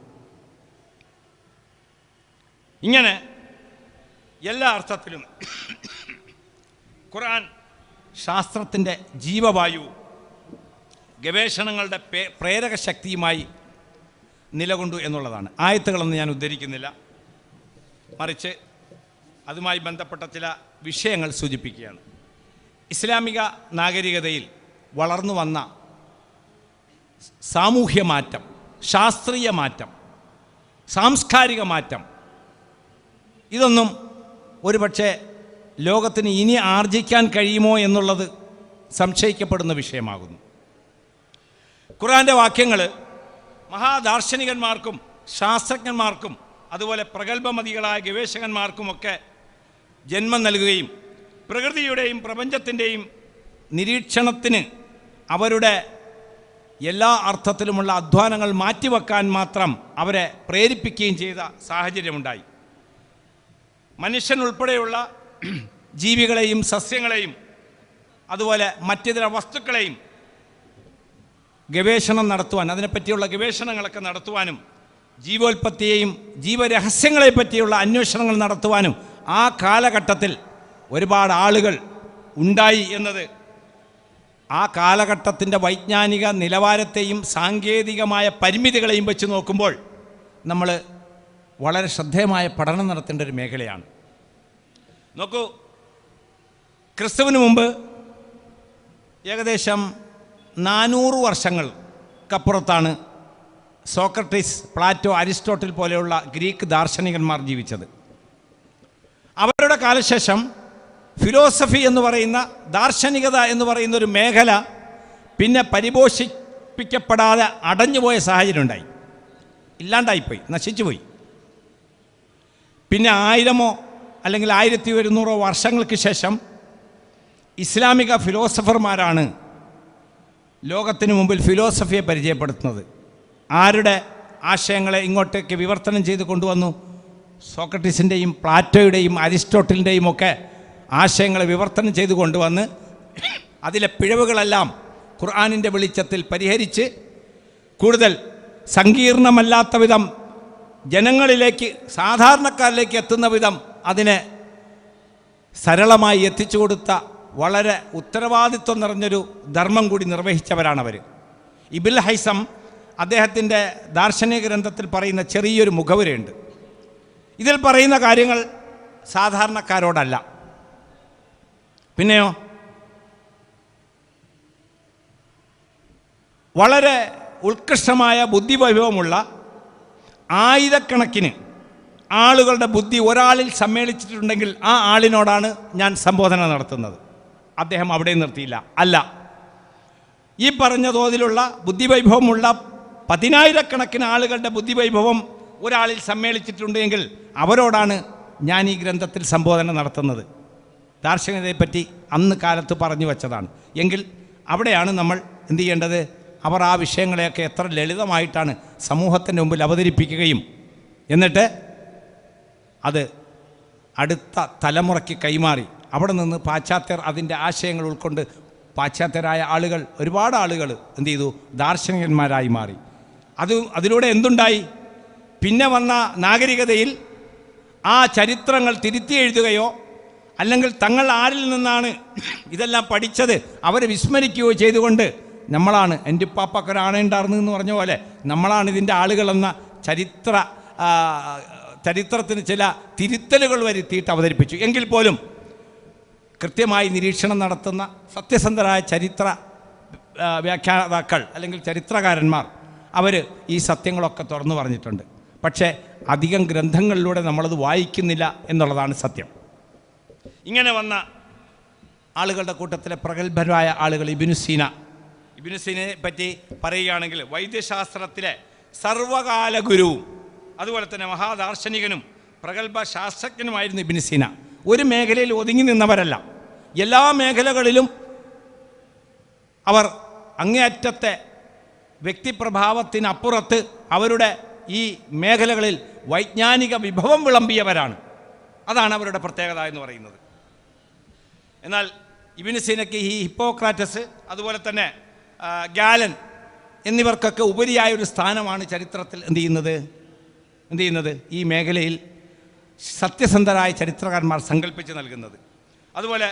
ഇങ്ങനെ എല്ലാ അർത്ഥത്തിലും ഖുർആൻ ശാസ്ത്രത്തിൻ്റെ ജീവവായുവും ഗവേഷണങ്ങളുടെ പ്രേരക ശക്തിയുമായി നിലകൊണ്ടു എന്നുള്ളതാണ്. ആയത്തുകളൊന്നും ഞാൻ ഉദ്ധരിക്കുന്നില്ല, മറിച്ച് അതുമായി ബന്ധപ്പെട്ട ചില വിഷയങ്ങൾ സൂചിപ്പിക്കുകയാണ്. ഇസ്ലാമിക നാഗരികതയിൽ വളർന്നു വന്ന സാമൂഹ്യ മാറ്റം, ശാസ്ത്രീയ മാറ്റം, സാംസ്കാരിക മാറ്റം, ഇതൊന്നും ഒരുപക്ഷെ ലോകത്തിന് ഇനി ആർജിക്കാൻ കഴിയുമോ എന്നുള്ളത് സംശയിക്കപ്പെടുന്ന വിഷയമാകുന്നു. ഖുർആൻ്റെ വാക്യങ്ങൾ മഹാദാർശനികന്മാർക്കും ശാസ്ത്രജ്ഞന്മാർക്കും അതുപോലെ പ്രഗത്ഭമതികളായ ഗവേഷകന്മാർക്കുമൊക്കെ ജന്മം നൽകുകയും പ്രകൃതിയുടെയും പ്രപഞ്ചത്തിൻ്റെയും നിരീക്ഷണത്തിന് അവരുടെ എല്ലാ അർത്ഥത്തിലുമുള്ള അധ്വാനങ്ങൾ മാറ്റിവെക്കാൻ മാത്രം അവരെ പ്രേരിപ്പിക്കുകയും ചെയ്ത സാഹചര്യമുണ്ടായി. മനുഷ്യനുൾപ്പെടെയുള്ള ജീവികളെയും സസ്യങ്ങളെയും അതുപോലെ മറ്റിതര വസ്തുക്കളെയും ഗവേഷണം നടത്തുവാൻ, അതിനെപ്പറ്റിയുള്ള ഗവേഷണങ്ങളൊക്കെ നടത്തുവാനും ജീവോൽപത്തിയെയും ജീവരഹസ്യങ്ങളെ പറ്റിയുള്ള അന്വേഷണങ്ങൾ നടത്തുവാനും ആ കാലഘട്ടത്തിൽ ഒരുപാട് ആളുകൾ ഉണ്ടായി എന്നത് ആ കാലഘട്ടത്തിൻ്റെ വൈജ്ഞാനിക നിലവാരത്തെയും സാങ്കേതികമായ പരിമിതികളെയും വെച്ച് നോക്കുമ്പോൾ നമ്മൾ വളരെ ശ്രദ്ധേയമായ പഠനം നടത്തേണ്ട ഒരു മേഖലയാണ്. നോക്കൂ, ക്രിസ്തുവിന് മുമ്പ് ഏകദേശം 400 വർഷങ്ങൾക്കപ്പുറത്താണ് സോക്രട്ടീസ്, പ്ലാറ്റോ, അരിസ്റ്റോട്ടിൽ പോലെയുള്ള ഗ്രീക്ക് ദാർശനികന്മാർ ജീവിച്ചത്. അവരുടെ കാലശേഷം ഫിലോസഫി എന്ന് പറയുന്ന, ദാർശനികത എന്ന് പറയുന്ന ഒരു മേഖല പിന്നെ പരിപോഷിപ്പിക്കപ്പെടാതെ അടഞ്ഞുപോയ സാഹചര്യം ഉണ്ടായി, ഇല്ലാണ്ടായിപ്പോയി, നശിച്ചുപോയി. പിന്നെ 1000 അല്ലെങ്കിൽ 1100 വർഷങ്ങൾക്ക് ശേഷം ഇസ്ലാമിക ഫിലോസഫർമാരാണ് ലോകത്തിന് മുമ്പിൽ ഫിലോസഫിയെ പരിചയപ്പെടുത്തുന്നത്. ആരുടെ ആശയങ്ങളെ ഇങ്ങോട്ടേക്ക് വിവർത്തനം ചെയ്ത് കൊണ്ടുവന്നു? സോക്രട്ടീസിൻ്റെയും പ്ലാറ്റോയുടെയും അരിസ്റ്റോട്ടിലിൻ്റെയും ഒക്കെ ആശയങ്ങളെ വിവർത്തനം ചെയ്ത് കൊണ്ടുവന്ന് അതിലെ പിഴവുകളെല്ലാം ഖുർആനിൻ്റെ വെളിച്ചത്തിൽ പരിഹരിച്ച് കൂടുതൽ സങ്കീർണമല്ലാത്ത വിധം ജനങ്ങളിലേക്ക്, സാധാരണക്കാരിലേക്ക് എത്തുന്ന വിധം അതിനെ സരളമായി എത്തിച്ചു കൊടുത്ത വളരെ ഉത്തരവാദിത്വം നിറഞ്ഞൊരു ധർമ്മം കൂടി നിർവഹിച്ചവരാണവർ. ഇബ്നുൽ ഹൈസം അദ്ദേഹത്തിൻ്റെ ദാർശനിക ഗ്രന്ഥത്തിൽ പറയുന്ന ചെറിയൊരു മുഖവുരയുണ്ട്. ഇതിൽ പറയുന്ന കാര്യങ്ങൾ സാധാരണക്കാരോടല്ല, പിന്നെയോ വളരെ ഉത്കൃഷ്ടമായ ബുദ്ധിവൈഭവമുള്ള ആയിരക്കണക്കിന് ആളുകളുടെ ബുദ്ധി ഒരാളിൽ സമ്മേളിച്ചിട്ടുണ്ടെങ്കിൽ ആ ആളിനോടാണ് ഞാൻ സംബോധന നടത്തുന്നത്. അദ്ദേഹം അവിടെ നിർത്തിയില്ല. അല്ല, ഈ പറഞ്ഞ തോതിലുള്ള ബുദ്ധിവൈഭവമുള്ള 10,000-കണക്കിന് ആളുകളുടെ ബുദ്ധിവൈഭവം ഒരാളിൽ സമ്മേളിച്ചിട്ടുണ്ടെങ്കിൽ അവരോടാണ് ഞാൻ ഈ ഗ്രന്ഥത്തിൽ സംബോധന നടത്തുന്നത്. ദാർശനികതയെപ്പറ്റി അന്ന് കാലത്ത് പറഞ്ഞു വച്ചതാണ്. എങ്കിൽ അവിടെയാണ് നമ്മൾ എന്തു ചെയ്യേണ്ടത്? അവർ ആ വിഷയങ്ങളെയൊക്കെ എത്ര ലളിതമായിട്ടാണ് സമൂഹത്തിൻ്റെ മുമ്പിൽ അവതരിപ്പിക്കുകയും എന്നിട്ട് അത് അടുത്ത തലമുറയ്ക്ക് കൈമാറി അവിടെ നിന്ന് പാശ്ചാത്യർ അതിൻ്റെ ആശയങ്ങൾ ഉൾക്കൊണ്ട് പാശ്ചാത്യരായ ആളുകൾ, ഒരുപാട് ആളുകൾ എന്തു ചെയ്തു? ദാർശനികന്മാരായി മാറി. അതിലൂടെ എന്തുണ്ടായി? പിന്നെ വന്ന നാഗരികതയിൽ ആ ചരിത്രങ്ങൾ തിരുത്തി എഴുതുകയോ അല്ലെങ്കിൽ തങ്ങൾ ആരിൽ നിന്നാണ് ഇതെല്ലാം പഠിച്ചത് അവരെ വിസ്മരിക്കുകയോ ചെയ്തുകൊണ്ട് നമ്മളാണ് എൻ്റെ ഉപ്പാപ്പക്കൊരാണയുണ്ടായിരുന്നു എന്ന് പറഞ്ഞ പോലെ നമ്മളാണ് ഇതിൻ്റെ ആളുകളെന്ന ചരിത്രത്തിന് ചില തിരുത്തലുകൾ വരുത്തിയിട്ട് അവതരിപ്പിച്ചു. എങ്കിൽ പോലും കൃത്യമായി നിരീക്ഷണം നടത്തുന്ന സത്യസന്ധരായ ചരിത്ര വ്യാഖ്യാതാക്കൾ അല്ലെങ്കിൽ ചരിത്രകാരന്മാർ അവർ ഈ സത്യങ്ങളൊക്കെ തുറന്നു പറഞ്ഞിട്ടുണ്ട്. പക്ഷേ അധികം ഗ്രന്ഥങ്ങളിലൂടെ നമ്മളത് വായിക്കുന്നില്ല എന്നുള്ളതാണ് സത്യം. ഇങ്ങനെ വന്ന ആളുകളുടെ കൂട്ടത്തിലെ പ്രഗത്ഭരായ ആളുകൾ ഇബ്നു സീനയെ പറ്റി പറയുകയാണെങ്കിൽ വൈദ്യശാസ്ത്രത്തിലെ സർവകാല ഗുരുവും അതുപോലെ തന്നെ മഹാദാർശനികനും പ്രഗത്ഭ ശാസ്ത്രജ്ഞനുമായിരുന്നു ഇബ്നു സീന. ഒരു മേഖലയിൽ ഒതുങ്ങി നിന്നവരല്ല, എല്ലാ മേഖലകളിലും അവർ അങ്ങേയറ്റത്തെ വ്യക്തിപ്രഭാവത്തിനപ്പുറത്ത് അവരുടെ ഈ മേഖലകളിൽ വൈജ്ഞാനിക വിഭവം വിളമ്പിയവരാണ്. അതാണ് അവരുടെ പ്രത്യേകത എന്ന് പറയുന്നത്. എന്നാൽ ഇബ്നു സീനയ്ക്ക് ഈ ഹിപ്പോക്രാറ്റസ് അതുപോലെ തന്നെ ഗാലൻ എന്നിവർക്കൊക്കെ ഉപരിയായൊരു സ്ഥാനമാണ് ചരിത്രത്തിൽ എന്ത് ചെയ്യുന്നത് ഈ മേഖലയിൽ സത്യസന്ധരായ ചരിത്രകാരന്മാർ സങ്കല്പിച്ച് നൽകുന്നത്. അതുപോലെ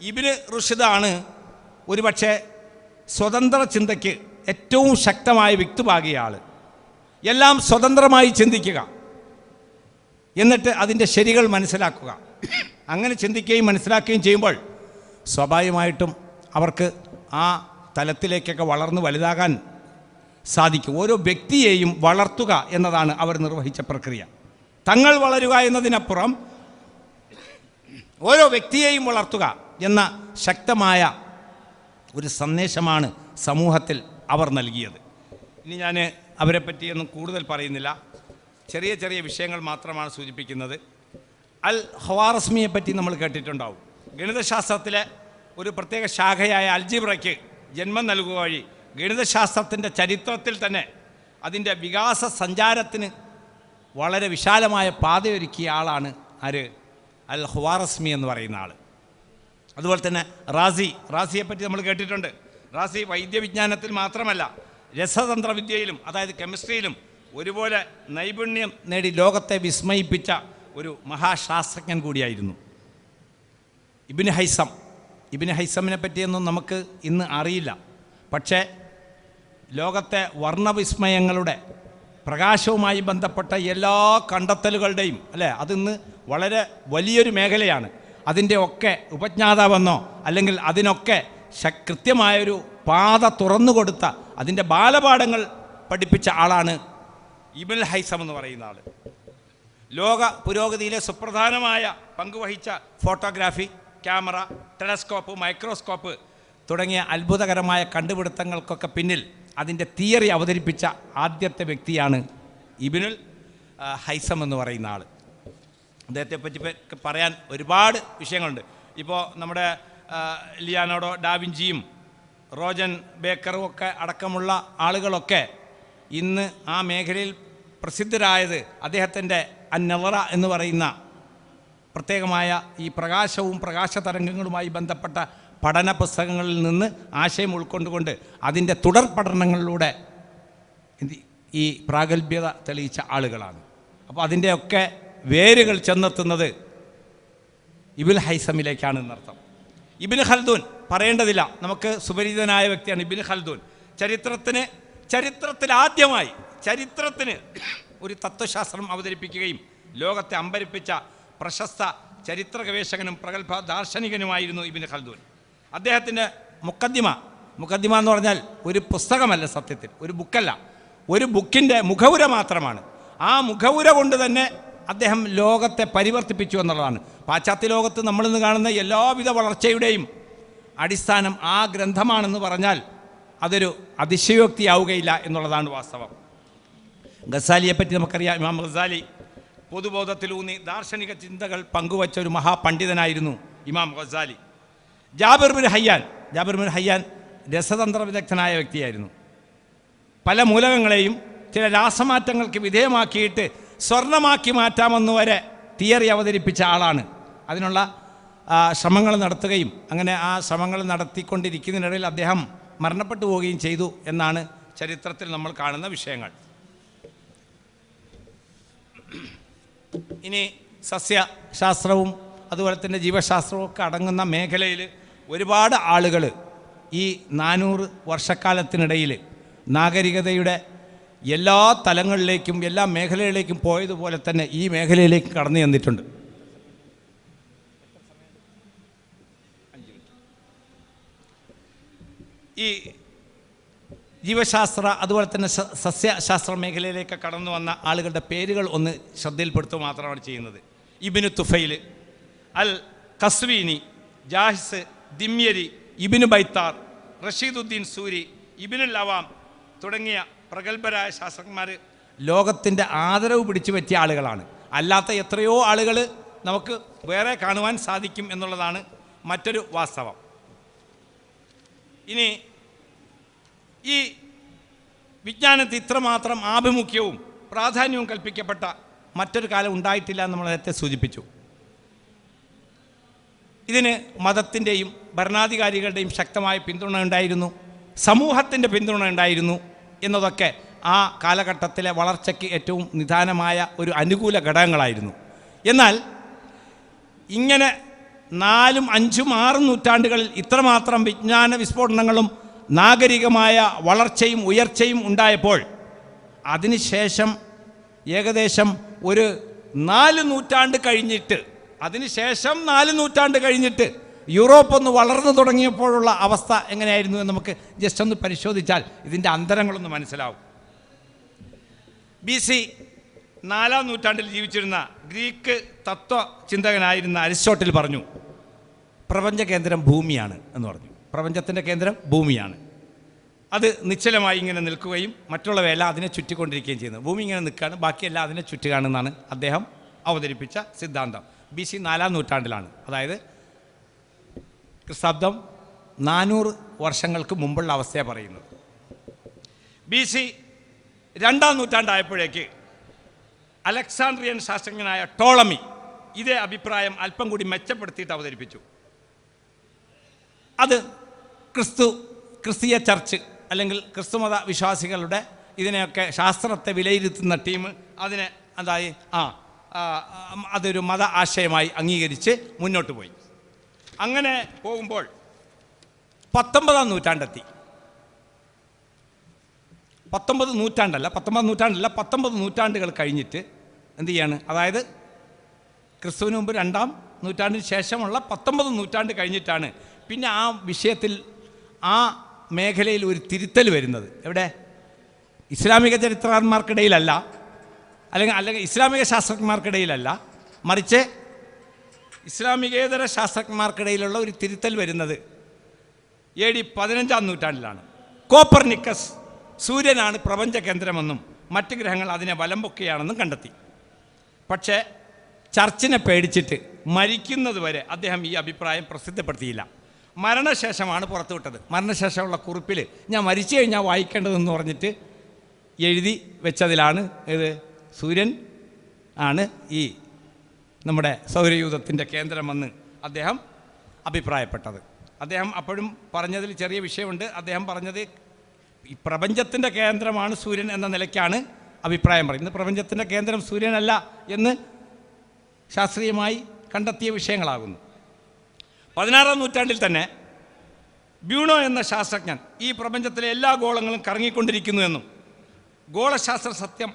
ഇബ്നു റുഷ്ദാണ് ഒരുപക്ഷെ സ്വതന്ത്ര ചിന്തയ്ക്ക് ഏറ്റവും ശക്തമായ വിത്തുപാകിയ ആൾ. എല്ലാം സ്വതന്ത്രമായി ചിന്തിക്കുക, എന്നിട്ട് അതിൻ്റെ ശരികൾ മനസ്സിലാക്കുക. അങ്ങനെ ചിന്തിക്കുകയും മനസ്സിലാക്കുകയും ചെയ്യുമ്പോൾ സ്വാഭാവികമായിട്ടും അവർക്ക് ആ തലത്തിലേക്കൊക്കെ വളർന്ന് വലുതാകാൻ സാധിക്കും. ഓരോ വ്യക്തിയെയും വളർത്തുക എന്നതാണ് അവർ നിർവഹിച്ച പ്രക്രിയ. തങ്ങൾ വളരുക എന്നതിനപ്പുറം ഓരോ വ്യക്തിയെയും വളർത്തുക എന്ന ശക്തമായ ഒരു സന്ദേശമാണ് സമൂഹത്തിൽ അവർ നൽകിയത്. ഇനി ഞാൻ അവരെപ്പറ്റിയൊന്നും കൂടുതൽ പറയുന്നില്ല, ചെറിയ ചെറിയ വിഷയങ്ങൾ മാത്രമാണ് സൂചിപ്പിക്കുന്നത്. അൽ ഖവാറിസ്മിയെ പറ്റി നമ്മൾ കേട്ടിട്ടുണ്ടാവും. ഗണിതശാസ്ത്രത്തിലെ ഒരു പ്രത്യേക ശാഖയായ അൽജിബ്രയ്ക്ക് ജന്മം നൽകുക വഴി ഗണിതശാസ്ത്രത്തിൻ്റെ ചരിത്രത്തിൽ തന്നെ അതിൻ്റെ വികാസ സഞ്ചാരത്തിന് വളരെ വിശാലമായ പാതയൊരുക്കിയ ആളാണ് ആര്? അൽ ഖവാറിസ്മി എന്ന് പറയുന്ന ആൾ. അതുപോലെ തന്നെ റാസിയെപ്പറ്റി നമ്മൾ കേട്ടിട്ടുണ്ട്. റാസി വൈദ്യവിജ്ഞാനത്തിൽ മാത്രമല്ല രസതന്ത്രവിദ്യയിലും അതായത് കെമിസ്ട്രിയിലും ഒരുപോലെ നൈപുണ്യം നേടി ലോകത്തെ വിസ്മയിപ്പിച്ച ഒരു മഹാശാസ്ത്രജ്ഞൻ കൂടിയായിരുന്നു. ഇബ്നു ഹൈസമിനെ പറ്റിയൊന്നും നമുക്ക് ഇന്ന് അറിയില്ല. പക്ഷേ ലോകത്തെ വർണ്ണവിസ്മയങ്ങളുടെ പ്രകാശവുമായി ബന്ധപ്പെട്ട എല്ലാ കണ്ടെത്തലുകളുടെയും അതിന്ന് വളരെ വലിയൊരു മേഖലയാണ്. അതിൻ്റെ ഒക്കെ ഉപജ്ഞാതാവെന്നോ അല്ലെങ്കിൽ അതിനൊക്കെ കൃത്യമായൊരു പാത തുറന്നു കൊടുത്ത അതിൻ്റെ ബാലപാഠങ്ങൾ പഠിപ്പിച്ച ആളാണ് ഇബ്നുൽ ഹൈസം എന്ന് പറയുന്ന ആൾ. ലോക പുരോഗതിയിലെ സുപ്രധാനമായ പങ്കുവഹിച്ച ഫോട്ടോഗ്രാഫി, ക്യാമറ, ടെലസ്കോപ്പ്, മൈക്രോസ്കോപ്പ് തുടങ്ങിയ അത്ഭുതകരമായ കണ്ടുപിടുത്തങ്ങൾക്കൊക്കെ പിന്നിൽ അതിൻ്റെ തിയറി അവതരിപ്പിച്ച ആദ്യത്തെ വ്യക്തിയാണ് ഇബ്നുൽ ഹൈസം എന്ന് പറയുന്ന ആൾ. അദ്ദേഹത്തെ പറ്റി പറയാൻ ഒരുപാട് വിഷയങ്ങളുണ്ട്. ഇപ്പോൾ നമ്മുടെ ലിയാനാർഡോ ഡാവിഞ്ചിയും റോജൻ ബേക്കറും ഒക്കെ അടക്കമുള്ള ആളുകളൊക്കെ ഇന്ന് ആ മേഖലയിൽ പ്രസിദ്ധരായത് അദ്ദേഹത്തിൻ്റെ അന്നവറ എന്ന് പറയുന്ന പ്രത്യേകമായ ഈ പ്രകാശവും പ്രകാശതരംഗങ്ങളുമായി ബന്ധപ്പെട്ട പഠന പുസ്തകങ്ങളിൽ നിന്ന് ആശയം ഉൾക്കൊണ്ടുകൊണ്ട് അതിൻ്റെ തുടർ പഠനങ്ങളിലൂടെ ഈ പ്രാഗൽഭ്യത തെളിയിച്ച ആളുകളാണ്. അപ്പോൾ അതിൻ്റെയൊക്കെ വേരുകൾ ചെന്നെത്തുന്നത് ഇബ്നുൽ ഹൈസമിലേക്കാണ് എന്നർത്ഥം. ഇബ്നു ഖൽദൂൻ പറയേണ്ടതില്ല, നമുക്ക് സുപരിചിതനായ വ്യക്തിയാണ് ഇബ്നു ഖൽദൂൻ. ചരിത്രത്തിൽ ആദ്യമായി ഒരു തത്വശാസ്ത്രം അവതരിപ്പിക്കുകയും ലോകത്തെ അമ്പരിപ്പിച്ച പ്രശസ്ത ചരിത്ര ഗവേഷകനും പ്രഗത്ഭ ദാർശനികനുമായിരുന്നു ഇബ്നു ഖൽദൂൻ. അദ്ദേഹത്തിൻ്റെ മുഖദ്ദിമ മുഖദ്ദിമ എന്ന് പറഞ്ഞാൽ ഒരു പുസ്തകമല്ല, സത്യത്തിൽ ഒരു ബുക്കല്ല, ഒരു ബുക്കിൻ്റെ മുഖവുര മാത്രമാണ്. ആ മുഖവുര കൊണ്ട് തന്നെ അദ്ദേഹം ലോകത്തെ പരിവർത്തിപ്പിച്ചു എന്നുള്ളതാണ്. പാശ്ചാത്യ ലോകത്ത് നമ്മളിന്ന് കാണുന്ന എല്ലാവിധ വളർച്ചയുടെയും അടിസ്ഥാനം ആ ഗ്രന്ഥമാണെന്ന് പറഞ്ഞാൽ അതൊരു അതിശയോക്തിയാവുകയില്ല എന്നുള്ളതാണ് വാസ്തവം. ഗസാലിയെപ്പറ്റി നമുക്കറിയാം. ഇമാം ഗസാലി പൊതുബോധത്തിലൂന്നി ദാർശനിക ചിന്തകൾ പങ്കുവച്ച ഒരു മഹാപണ്ഡിതനായിരുന്നു ഇമാം ഗസാലി. ജാബിർ ബിൻ ഹയ്യാൻ രസതന്ത്ര വിദഗ്ധനായ വ്യക്തിയായിരുന്നു. പല മൂലകങ്ങളെയും ചില രാസമാറ്റങ്ങൾക്ക് വിധേയമാക്കിയിട്ട് സ്വർണമാക്കി മാറ്റാമെന്ന് വരെ തിയറി അവതരിപ്പിച്ച ആളാണ്. അതിനുള്ള ശ്രമങ്ങൾ നടത്തുകയും അങ്ങനെ ആ ശ്രമങ്ങൾ നടത്തിക്കൊണ്ടിരിക്കുന്നതിനിടയിൽ അദ്ദേഹം മരണപ്പെട്ടു പോവുകയും ചെയ്തു എന്നാണ് ചരിത്രത്തിൽ നമ്മൾ കാണുന്ന വിഷയങ്ങൾ. ഇനി സസ്യശാസ്ത്രവും അതുപോലെ തന്നെ ജീവശാസ്ത്രവും ഒക്കെ അടങ്ങുന്ന മേഖലയിൽ ഒരുപാട് ആളുകൾ ഈ 400 വർഷക്കാലത്തിനിടയിൽ നാഗരികതയുടെ എല്ലാ തലങ്ങളിലേക്കും എല്ലാ മേഖലകളിലേക്കും പോയതുപോലെ തന്നെ ഈ മേഖലയിലേക്ക് കടന്നു ചെന്നിട്ടുണ്ട്. ഈ ജീവശാസ്ത്ര അതുപോലെ തന്നെ സസ്യശാസ്ത്ര മേഖലയിലേക്ക് കടന്നു വന്ന ആളുകളുടെ പേരുകൾ ഒന്ന് ശ്രദ്ധയിൽപ്പെടുത്തുക മാത്രമാണ് ചെയ്യുന്നത്. ഇബ്നു തുഫൈൽ, അൽ ഖസ്വീനി, ജാഹിസ്, ദിമ്യരി, ഇബ്നു ബൈത്താർ, റഷീദുദ്ദീൻ സൂരി, ഇബ്നുൽ അവാം തുടങ്ങിയ പ്രഗത്ഭരായ ശാസ്ത്രജ്ഞന്മാർ ലോകത്തിൻ്റെ ആദരവ് പിടിച്ചു പറ്റിയ ആളുകളാണ്. അല്ലാത്ത എത്രയോ ആളുകൾ നമുക്ക് വേറെ കാണുവാൻ സാധിക്കും എന്നുള്ളതാണ് മറ്റൊരു വാസ്തവം. ഇനി ഈ വിജ്ഞാനത്തിൽ ഇത്രമാത്രം ആഭിമുഖ്യവും പ്രാധാന്യവും കൽപ്പിക്കപ്പെട്ട മറ്റൊരു കാലം ഉണ്ടായിട്ടില്ല എന്ന് നമ്മൾ നേരത്തെ സൂചിപ്പിച്ചു. ഇതിന് മതത്തിൻ്റെയും ഭരണാധികാരികളുടെയും ശക്തമായ പിന്തുണ ഉണ്ടായിരുന്നു, സമൂഹത്തിൻ്റെ പിന്തുണ ഉണ്ടായിരുന്നു എന്നതൊക്കെ ആ കാലഘട്ടത്തിലെ വളർച്ചയ്ക്ക് ഏറ്റവും നിദാനമായ ഒരു അനുകൂല ഘടകങ്ങളായിരുന്നു. എന്നാൽ ഇങ്ങനെ 4, 5, 6 നൂറ്റാണ്ടുകളിൽ ഇത്രമാത്രം വിജ്ഞാന വിസ്ഫോടനങ്ങളും നാഗരികമായ വളർച്ചയും ഉയർച്ചയും ഉണ്ടായപ്പോൾ അതിനുശേഷം ഏകദേശം ഒരു 4 നൂറ്റാണ്ട് കഴിഞ്ഞിട്ട് യൂറോപ്പ് ഒന്ന് വളർന്നു തുടങ്ങിയപ്പോഴുള്ള അവസ്ഥ എങ്ങനെയായിരുന്നു എന്ന് നമുക്ക് ജസ്റ്റ് ഒന്ന് പരിശോധിച്ചാൽ ഇതിൻ്റെ അന്തരങ്ങളൊന്ന് മനസ്സിലാവും. BC 4-ാം നൂറ്റാണ്ടിൽ ജീവിച്ചിരുന്ന ഗ്രീക്ക് തത്വചിന്തകനായിരുന്ന അരിസ്റ്റോട്ടിൽ പറഞ്ഞു, പ്രപഞ്ച കേന്ദ്രം ഭൂമിയാണ് എന്ന് പറഞ്ഞു. പ്രപഞ്ചത്തിൻ്റെ കേന്ദ്രം ഭൂമിയാണ്. അത് നിശ്ചലമായി ഇങ്ങനെ നിൽക്കുകയും മറ്റുള്ളവയെല്ലാം അതിനെ ചുറ്റിക്കൊണ്ടിരിക്കുകയും ചെയ്യുന്നു. ഭൂമി ഇങ്ങനെ നിൽക്കുകയാണ്, ബാക്കിയെല്ലാം അതിനെ ചുറ്റുകയാണെന്നാണ് അദ്ദേഹം അവതരിപ്പിച്ച സിദ്ധാന്തം. BC 4-ാം നൂറ്റാണ്ടിലാണ്, അതായത് ക്രിസ്താബ്ദം 400 വർഷങ്ങൾക്ക് മുമ്പുള്ള അവസ്ഥയാണ് പറയുന്നത്. BC 2-ാം നൂറ്റാണ്ടായപ്പോഴേക്ക് അലക്സാണ്ട്രിയൻ ശാസ്ത്രജ്ഞനായ ടോളമി ഇതേ അഭിപ്രായം അല്പം കൂടി മെച്ചപ്പെടുത്തിയിട്ട് അവതരിപ്പിച്ചു. അത് ക്രിസ്തീയ ചർച്ച് അല്ലെങ്കിൽ ക്രിസ്തുമത വിശ്വാസികളുടെ ഇതിനെയൊക്കെ ശാസ്ത്രത്തെ വിലയിരുത്തുന്ന ടീം അതിനെ അതൊരു മത ആശയമായി അംഗീകരിച്ച് മുന്നോട്ട് പോയി. അങ്ങനെ പോകുമ്പോൾ 19-ാം നൂറ്റാണ്ടെത്തി. 19 നൂറ്റാണ്ടുകൾ കഴിഞ്ഞിട്ട് എന്ത് ചെയ്യാണ്, അതായത് ക്രിസ്തുവിന് മുമ്പ് 2-ാം നൂറ്റാണ്ടിന് ശേഷമുള്ള 19 നൂറ്റാണ്ട് കഴിഞ്ഞിട്ടാണ് പിന്നെ ആ വിഷയത്തിൽ ആ മേഖലയിൽ ഒരു തിരുത്തൽ വരുന്നത്. എവിടെ? ഇസ്ലാമിക ചരിത്രകാരന്മാർക്കിടയിലല്ല, അല്ലെങ്കിൽ ഇസ്ലാമിക ശാസ്ത്രജ്ഞന്മാർക്കിടയിലല്ല, മറിച്ച് ഇസ്ലാമികേതര ശാസ്ത്രജ്ഞന്മാർക്കിടയിലുള്ള ഒരു തിരുത്തൽ വരുന്നത് AD 15-ാം നൂറ്റാണ്ടിലാണ്. കോപ്പർനിക്കസ് സൂര്യനാണ് പ്രപഞ്ച കേന്ദ്രമെന്നും മറ്റ് ഗ്രഹങ്ങൾ അതിനെ വലം പൊക്കുകയാണെന്നും കണ്ടെത്തി. പക്ഷേ ചർച്ചിനെ പേടിച്ചിട്ട് മരിക്കുന്നത് വരെ അദ്ദേഹം ഈ അഭിപ്രായം പ്രസിദ്ധപ്പെടുത്തിയില്ല. മരണശേഷമാണ് പുറത്തുവിട്ടത്. മരണശേഷമുള്ള കുറിപ്പിൽ ഞാൻ മരിച്ചു കഴിഞ്ഞാൽ വായിക്കേണ്ടതെന്ന് പറഞ്ഞിട്ട് എഴുതി വെച്ചതിലാണ് ഇത് സൂര്യൻ ആണ് ഈ നമ്മുടെ സൗരയൂഥത്തിൻ്റെ കേന്ദ്രമെന്ന് അദ്ദേഹം അഭിപ്രായപ്പെട്ടത്. അദ്ദേഹം അപ്പോഴും പറഞ്ഞതിൽ ചെറിയ വിഷയമുണ്ട്. അദ്ദേഹം പറഞ്ഞത് ഈ പ്രപഞ്ചത്തിൻ്റെ കേന്ദ്രമാണ് സൂര്യൻ എന്ന നിലയ്ക്കാണ് അഭിപ്രായം പറയുന്നത്. പ്രപഞ്ചത്തിൻ്റെ കേന്ദ്രം സൂര്യനല്ല എന്ന് ശാസ്ത്രീയമായി കണ്ടെത്തിയ വിഷയങ്ങളാകുന്നു. 16-ാം നൂറ്റാണ്ടിൽ തന്നെ ബ്യൂണോ എന്ന ശാസ്ത്രജ്ഞൻ ഈ പ്രപഞ്ചത്തിലെ എല്ലാ ഗോളങ്ങളും കറങ്ങിക്കൊണ്ടിരിക്കുന്നുവെന്നും ഗോളശാസ്ത്ര സത്യം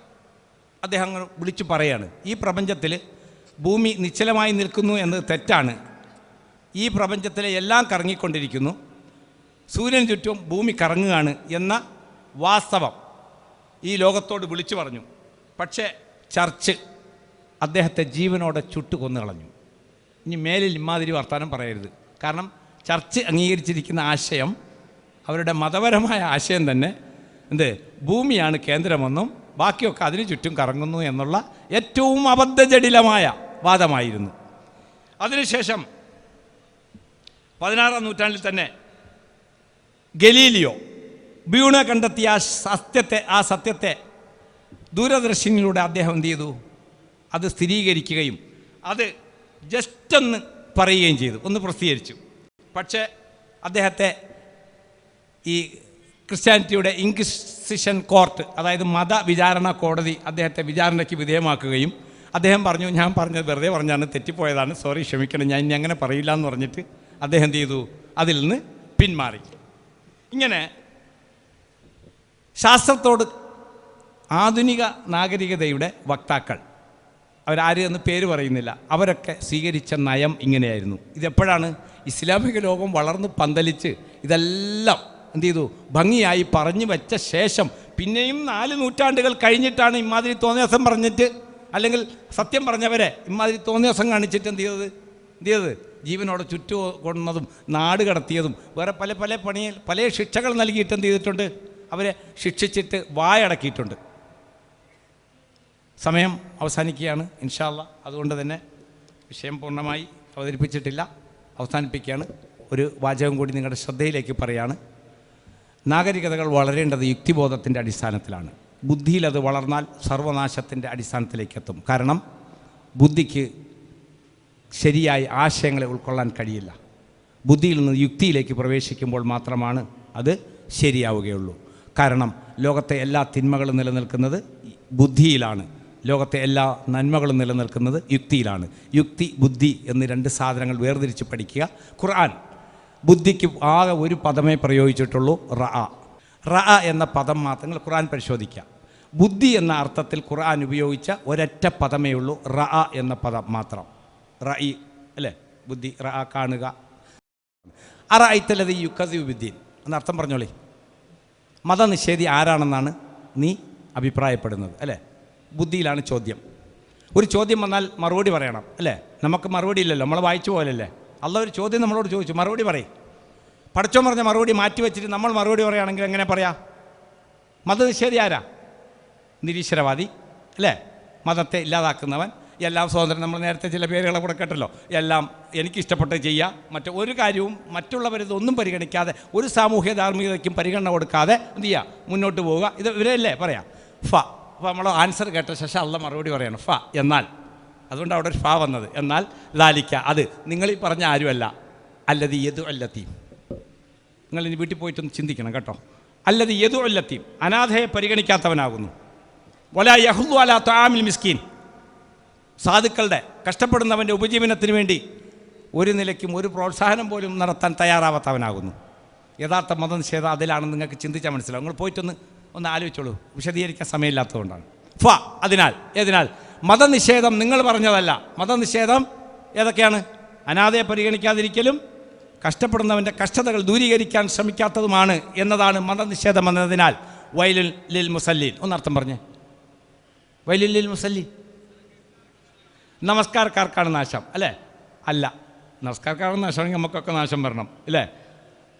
അദ്ദേഹം വിളിച്ചു പറയാണ്. ഈ പ്രപഞ്ചത്തിൽ ഭൂമി നിശ്ചലമായി നിൽക്കുന്നു എന്നത് തെറ്റാണ്. ഈ പ്രപഞ്ചത്തിലെ എല്ലാം കറങ്ങിക്കൊണ്ടിരിക്കുന്നു. സൂര്യന് ചുറ്റും ഭൂമി കറങ്ങുകയാണ് എന്ന വാസ്തവം ഈ ലോകത്തോട് വിളിച്ചു പറഞ്ഞു. പക്ഷേ ചർച്ച് അദ്ദേഹത്തെ ജീവനോടെ ചുട്ടുകൊന്നു കളഞ്ഞു. ഇനി മേലിൽ ഇമാതിരി വർത്തമാനം പറയരുത്. കാരണം ചർച്ച് അംഗീകരിച്ചിരിക്കുന്ന ആശയം, അവരുടെ മതപരമായ ആശയം തന്നെ ഭൂമിയാണ് കേന്ദ്രമെന്നും ബാക്കിയൊക്കെ അതിനു ചുറ്റും കറങ്ങുന്നു എന്നുള്ള ഏറ്റവും അബദ്ധജടിലമായ വാദമായിരുന്നു. അതിനുശേഷം 16-ാം നൂറ്റാണ്ടിൽ തന്നെ ഗലീലിയോ ബ്യൂണ കണ്ടെത്തിയ ആ സത്യത്തെ ദൂരദർശിനിയിലൂടെ അദ്ദേഹം എന്ത് ചെയ്തു? അത് സ്ഥിരീകരിക്കുകയും അത് ജസ്റ്റ് ഒന്ന് പറയുകയും ചെയ്തു, ഒന്ന് പ്രസിദ്ധീകരിച്ചു. പക്ഷേ അദ്ദേഹത്തെ ഈ ക്രിസ്ത്യാനിറ്റിയുടെ ഇൻക്വിസിഷൻ കോർട്ട്, അതായത് മതവിചാരണ കോടതി അദ്ദേഹത്തെ വിചാരണയ്ക്ക് വിധേയമാക്കുകയും അദ്ദേഹം പറഞ്ഞു, ഞാൻ പറഞ്ഞത് വെറുതെ പറഞ്ഞാണ്, തെറ്റിപ്പോയതാണ്, സോറി ക്ഷമിക്കണം, ഞാൻ ഇനി അങ്ങനെ പറയില്ല എന്ന് പറഞ്ഞിട്ട് അദ്ദേഹം എന്ത് ചെയ്തു? അതിൽ നിന്ന് പിന്മാറി. ഇങ്ങനെ ശാസ്ത്രത്തോട് ആധുനിക നാഗരികതയുടെ വക്താക്കൾ, അവരാര് എന്ന് പേര് പറയുന്നില്ല, അവരൊക്കെ സ്വീകരിച്ച നയം ഇങ്ങനെയായിരുന്നു. ഇതെപ്പോഴാണ് ഇസ്ലാമിക ലോകം വളർന്ന് പന്തലിച്ച് ഇതെല്ലാം എന്ത് ചെയ്തു? ഭംഗിയായി പറഞ്ഞു വെച്ച ശേഷം പിന്നെയും 4 നൂറ്റാണ്ടുകൾ കഴിഞ്ഞിട്ടാണ് ഇമാതിരി തോന്നിയാസം പറഞ്ഞിട്ട്, അല്ലെങ്കിൽ സത്യം പറഞ്ഞവരെ ഇമാതിരി തോന്നിയാസം കാണിച്ചിട്ട് എന്ത് ചെയ്തത്? ജീവനോടെ ചുറ്റുകൊണ്ടതും നാട് കടത്തിയതും വേറെ പല ശിക്ഷകൾ നൽകിയിട്ട് എന്ത് ചെയ്തിട്ടുണ്ട്? അവരെ ശിക്ഷിച്ചിട്ട് വായടക്കിയിട്ടുണ്ട്. സമയം അവസാനിക്കുകയാണ് ഇൻഷാ അല്ലാഹ്. അതുകൊണ്ട് തന്നെ വിഷയം പൂർണ്ണമായി അവതരിപ്പിച്ചിട്ടില്ല, അവസാനിപ്പിക്കുകയാണ്. ഒരു വാചകം കൂടി നിങ്ങളുടെ ശ്രദ്ധയിലേക്ക് പറയാണ്. നാഗരികതകൾ വളരേണ്ടത് യുക്തിബോധത്തിൻ്റെ അടിസ്ഥാനത്തിലാണ്. ബുദ്ധിയിലത് വളർന്നാൽ സർവനാശത്തിൻ്റെ അടിസ്ഥാനത്തിലേക്ക് എത്തും. കാരണം ബുദ്ധിക്ക് ശരിയായ ആശയങ്ങളെ ഉൾക്കൊള്ളാൻ കഴിയില്ല. ബുദ്ധിയിൽ നിന്ന് യുക്തിയിലേക്ക് പ്രവേശിക്കുമ്പോൾ മാത്രമാണ് അത് ശരിയാവുകയുള്ളൂ. കാരണം ലോകത്തെ എല്ലാ തിന്മകളും നിലനിൽക്കുന്നത് ബുദ്ധിയിലാണ്, ലോകത്തെ എല്ലാ നന്മകളും നിലനിൽക്കുന്നത് യുക്തിയിലാണ്. യുക്തി, ബുദ്ധി എന്ന് 2 സാധനങ്ങൾ വേർതിരിച്ച് പഠിക്കുക. ഖുർആൻ ബുദ്ധിക്ക് ആകെ ഒരു പദമേ പ്രയോഗിച്ചിട്ടുള്ളൂ, റഅ എന്ന പദം മാത്രം. നിങ്ങൾ ഖുർആൻ പരിശോധിക്കുക. ബുദ്ധി എന്ന അർത്ഥത്തിൽ ഖുർആൻ ഉപയോഗിച്ച ഒരൊറ്റ പദമേ ഉള്ളൂ, റഅ എന്ന പദം മാത്രം. റഇ അല്ലേ, ബുദ്ധി, റഅ കാണുക. അറഅയ്തല്ലദീ യുകദ്ദിബു ബിദ്ദീൻ എന്നർത്ഥം പറഞ്ഞോളി. മതനിഷേധി ആരാണെന്നാണ് നീ അഭിപ്രായപ്പെടുന്നത് അല്ലേ? ബുദ്ധിയിലാണ് ചോദ്യം. ഒരു ചോദ്യം വന്നാൽ മറുപടി പറയണം അല്ലേ? നമുക്ക് മറുപടി ഇല്ലല്ലോ, നമ്മൾ വായിച്ചു പോലല്ലേ. അല്ലാഹ് ഒരു ചോദ്യം നമ്മളോട് ചോദിച്ചു, മറുപടി പറയും. പടച്ചോൻ പറഞ്ഞ മറുപടി മാറ്റി വെച്ചിട്ട് നമ്മൾ മറുപടി പറയുകയാണെങ്കിൽ എങ്ങനെ പറയാം? മതനിഷേധി ആരാ? നിരീശ്വരവാദി അല്ലേ? മതത്തെ ഇല്ലാതാക്കുന്നവൻ, എല്ലാം സ്വാതന്ത്ര്യം. നമ്മൾ നേരത്തെ ചില പേരുകളെ കൂടെ കേട്ടല്ലോ. എല്ലാം എനിക്കിഷ്ടപ്പെട്ട് ചെയ്യുക, ഒരു കാര്യവും മറ്റുള്ളവരിതൊന്നും പരിഗണിക്കാതെ, ഒരു സാമൂഹ്യ ധാർമ്മികതയ്ക്കും പരിഗണന കൊടുക്കാതെ എന്ത് ചെയ്യുക? മുന്നോട്ട് പോവുക. ഇത് ഇവരല്ലേ പറയാം. അപ്പോൾ നമ്മൾ ആൻസർ കേട്ട ശേഷം അള്ള മറുപടി പറയണം എന്നാൽ. അതുകൊണ്ട് അവിടെ ഒരു വന്നത്. എന്നാൽ ലാലിക്ക, അത് നിങ്ങളീ പറഞ്ഞ ആരുമല്ല. അല്ലതി യദു അല്ലത്തീം. നിങ്ങളിനി വീട്ടിൽ പോയിട്ടൊന്ന് ചിന്തിക്കണം കേട്ടോ. അല്ലതി യദു അല്ലത്തീം, അനാഥയെ പരിഗണിക്കാത്തവനാകുന്നു. വലാ യഹുദ്ദു അലാ തആമിൽ മിസ്കീൻ, സാധുക്കളുടെ കഷ്ടപ്പെടുന്നവൻ്റെ ഉപജീവനത്തിന് വേണ്ടി ഒരു നിലയ്ക്കും ഒരു പ്രോത്സാഹനം പോലും നടത്താൻ തയ്യാറാവാത്തവനാകുന്നു. യഥാർത്ഥ മതനിഷേധം അതിലാണെന്ന് നിങ്ങൾക്ക് ചിന്തിച്ചാൽ മനസ്സിലാവും. നിങ്ങൾ പോയിട്ടൊന്ന് ആലോചിച്ചോളൂ, വിശദീകരിക്കാൻ സമയമില്ലാത്തതുകൊണ്ടാണ്. ഏതിനാൽ മതനിഷേധം നിങ്ങൾ പറഞ്ഞതല്ല. മതനിഷേധം ഏതൊക്കെയാണ്? അനാഥയെ പരിഗണിക്കാതിരിക്കലും കഷ്ടപ്പെടുന്നവൻ്റെ കഷ്ടതകൾ ദൂരീകരിക്കാൻ ശ്രമിക്കാത്തതുമാണ് എന്നതാണ് മതനിഷേധം എന്നതിനാൽ. വൈലുൽ ലിൽ മുസല്ലീൻ, ഒന്നർത്ഥം പറഞ്ഞേ. വൈലുൽ ലിൽ മുസല്ലീൻ, നമസ്കാരക്കാർക്കാണ് നാശം അല്ലേ? അല്ല, നമസ്കാരക്കാർക്ക് നാശമാണെങ്കിൽ നമുക്കൊക്കെ നാശം വരണം അല്ലേ?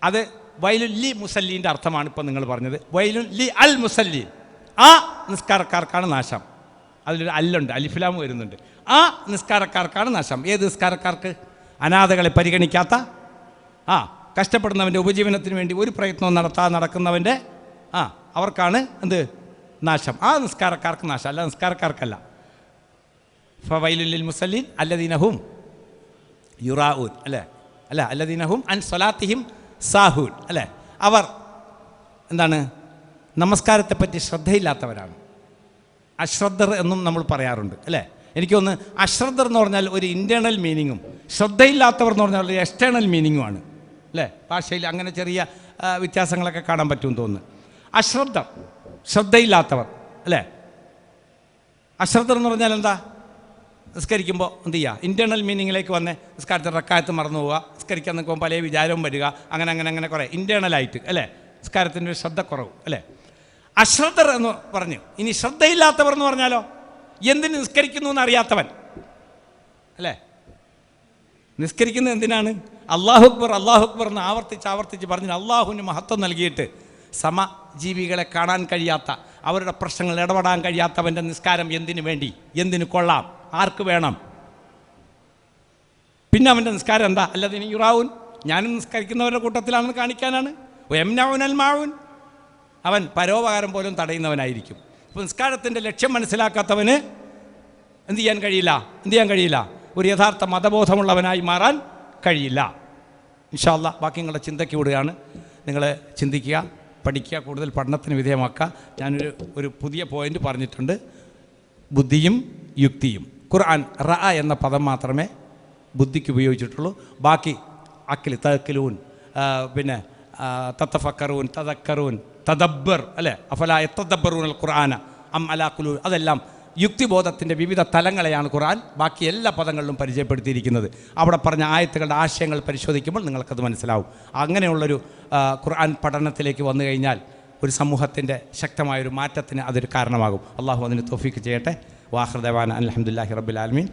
അത് വൈലുൽ ലി മുസല്ലീൻ്റെ അർത്ഥമാണ് ഇപ്പം നിങ്ങൾ പറഞ്ഞത്. വൈലുൽ ലി അൽ മുസല്ലീൻ, ആ നിസ്കാരക്കാർക്കാണ് നാശം. അതിലൊരു അല്ലുണ്ട്, അലിഫിലാമ് വരുന്നുണ്ട്. ആ നിസ്കാരക്കാർക്കാണ് നാശം. ഏത് നിസ്കാരക്കാർക്ക്? അനാഥകളെ പരിഗണിക്കാത്ത, കഷ്ടപ്പെടുന്നവൻ്റെ ഉപജീവനത്തിന് വേണ്ടി ഒരു പ്രയത്നവും നടക്കുന്നവൻ്റെ അവർക്കാണ് എന്ത്? നാശം. ആ നിസ്കാരക്കാർക്ക് നാശം, അല്ല നിസ്കാരക്കാർക്കല്ല. ഫവൈലുൽ ലിൽ മുസല്ലീൻ അല്ലദീന ഹും യുറാഊൻ അല്ലേ? അല്ല, അല്ലദീന ഹും അൻ സ്വലാത്തിഹിം സാഹൂൻ അല്ലേ? അവർ എന്താണ്? നമസ്കാരത്തെപ്പറ്റി ശ്രദ്ധയില്ലാത്തവരാണ്. അശ്രദ്ധർ എന്നും നമ്മൾ പറയാറുണ്ട് അല്ലേ? എനിക്കൊന്ന് അശ്രദ്ധർ എന്ന് പറഞ്ഞാൽ ഒരു ഇൻറ്റേർണൽ മീനിങ്ങും ശ്രദ്ധയില്ലാത്തവർ എന്ന് പറഞ്ഞാൽ ഒരു എക്സ്റ്റേണൽ മീനിങ്ങുമാണ് അല്ലേ? ഭാഷയിൽ അങ്ങനെ ചെറിയ വ്യത്യാസങ്ങളൊക്കെ കാണാൻ പറ്റുമെന്ന് തോന്നുന്നു. ശ്രദ്ധയില്ലാത്തവർ അല്ലേ? അശ്രദ്ധർ എന്ന് പറഞ്ഞാൽ എന്താ? നിസ്കരിക്കുമ്പോൾ എന്ത് ചെയ്യുക, ഇൻറ്റേർണൽ മീനിങ്ങിലേക്ക് വന്ന് നിസ്കാരത്തിൽ റക്കായത്ത് മറന്നു പോവുക, നിസ്കരിക്കാൻ നിൽക്കുമ്പോൾ പല വിചാരവും വരിക, അങ്ങനെ കുറേ ഇൻറ്റേർണലായിട്ട് അല്ലേ, നിസ്കാരത്തിൻ്റെ ഒരു ശ്രദ്ധക്കുറവ് അല്ലേ. അശ്രദ്ധർ എന്ന് പറഞ്ഞു. ഇനി ശ്രദ്ധയില്ലാത്തവർ എന്ന് പറഞ്ഞാലോ, എന്തിന് നിസ്കരിക്കുന്നു എന്നറിയാത്തവൻ അല്ലേ. നിസ്കരിക്കുന്നത് എന്തിനാണ്? അല്ലാഹു അക്ബർ എന്ന് ആവർത്തിച്ച് പറഞ്ഞ് അള്ളാഹുവിന് മഹത്വം നൽകിയിട്ട് സമജീവികളെ കാണാൻ കഴിയാത്ത, അവരുടെ പ്രശ്നങ്ങൾ ഇടപെടാൻ കഴിയാത്തവൻ്റെ നിസ്കാരം എന്തിനു വേണ്ടി, എന്തിനു കൊള്ളാം, ആർക്ക് വേണം? പിന്നെ അവൻ്റെ നിസ്കാരം എന്താ? അല്ലതിന് യുറാവുൻ, ഞാനും നിസ്കരിക്കുന്നവരുടെ കൂട്ടത്തിലാണെന്ന് കാണിക്കാനാണ്. എംനൗൻ അൽ മാവുൻ, അവൻ പരോപകാരം പോലും തടയുന്നവനായിരിക്കും. അപ്പോൾ നിസ്കാരത്തിൻ്റെ ലക്ഷ്യം മനസ്സിലാക്കാത്തവന് എന്ത് ചെയ്യാൻ കഴിയില്ല? ഒരു യഥാർത്ഥ മതബോധമുള്ളവനായി മാറാൻ കഴിയില്ല. ഇൻഷാ അല്ലാഹ് ബാക്കി നിങ്ങളുടെ ചിന്തയ്ക്ക് വിടുകയാണ്. നിങ്ങൾ ചിന്തിക്കുക, പഠിക്കുക, കൂടുതൽ പഠനത്തിന് വിധേയമാക്കുക. ഞാനൊരു പുതിയ പോയിൻ്റ് പറഞ്ഞിട്ടുണ്ട്, ബുദ്ധിയും യുക്തിയും. ഖുർആൻ റഅ എന്ന പദം മാത്രമേ ബുദ്ധിക്ക് ഉപയോഗിച്ചിട്ടുള്ളൂ. ബാക്കി അക്കിൽ, തഅക്കിലൂൻ, പിന്നെ തതഫക്കറൂൻ, തദക്കറൂൻ, തദബ്ബർ അല്ലേ, അഫലാ യതദബ്ബറൂനൽ ഖുർആന അം അലാ ഖുലൂബ്, അതെല്ലാം യുക്തിബോധത്തിൻ്റെ വിവിധ തലങ്ങളെയാണ് ഖുർആൻ ബാക്കി എല്ലാ പദങ്ങളിലും പരിചയപ്പെടുത്തിയിരിക്കുന്നത്. അവിടെ പറഞ്ഞ ആയത്തുകളുടെ ആശയങ്ങൾ പരിശോധിക്കുമ്പോൾ നിങ്ങൾക്കത് മനസ്സിലാവും. അങ്ങനെയുള്ളൊരു ഖുർആൻ പഠനത്തിലേക്ക് വന്നു കഴിഞ്ഞാൽ ഒരു സമൂഹത്തിൻ്റെ ശക്തമായൊരു മാറ്റത്തിന് അതൊരു കാരണമാകും. അള്ളാഹു അതിന് തൗഫീക്ക് ചെയ്യട്ടെ. വാഖിർ ദഅവാന അൽഹംദുലില്ലാഹി റബ്ബിൽ ആലമീൻ.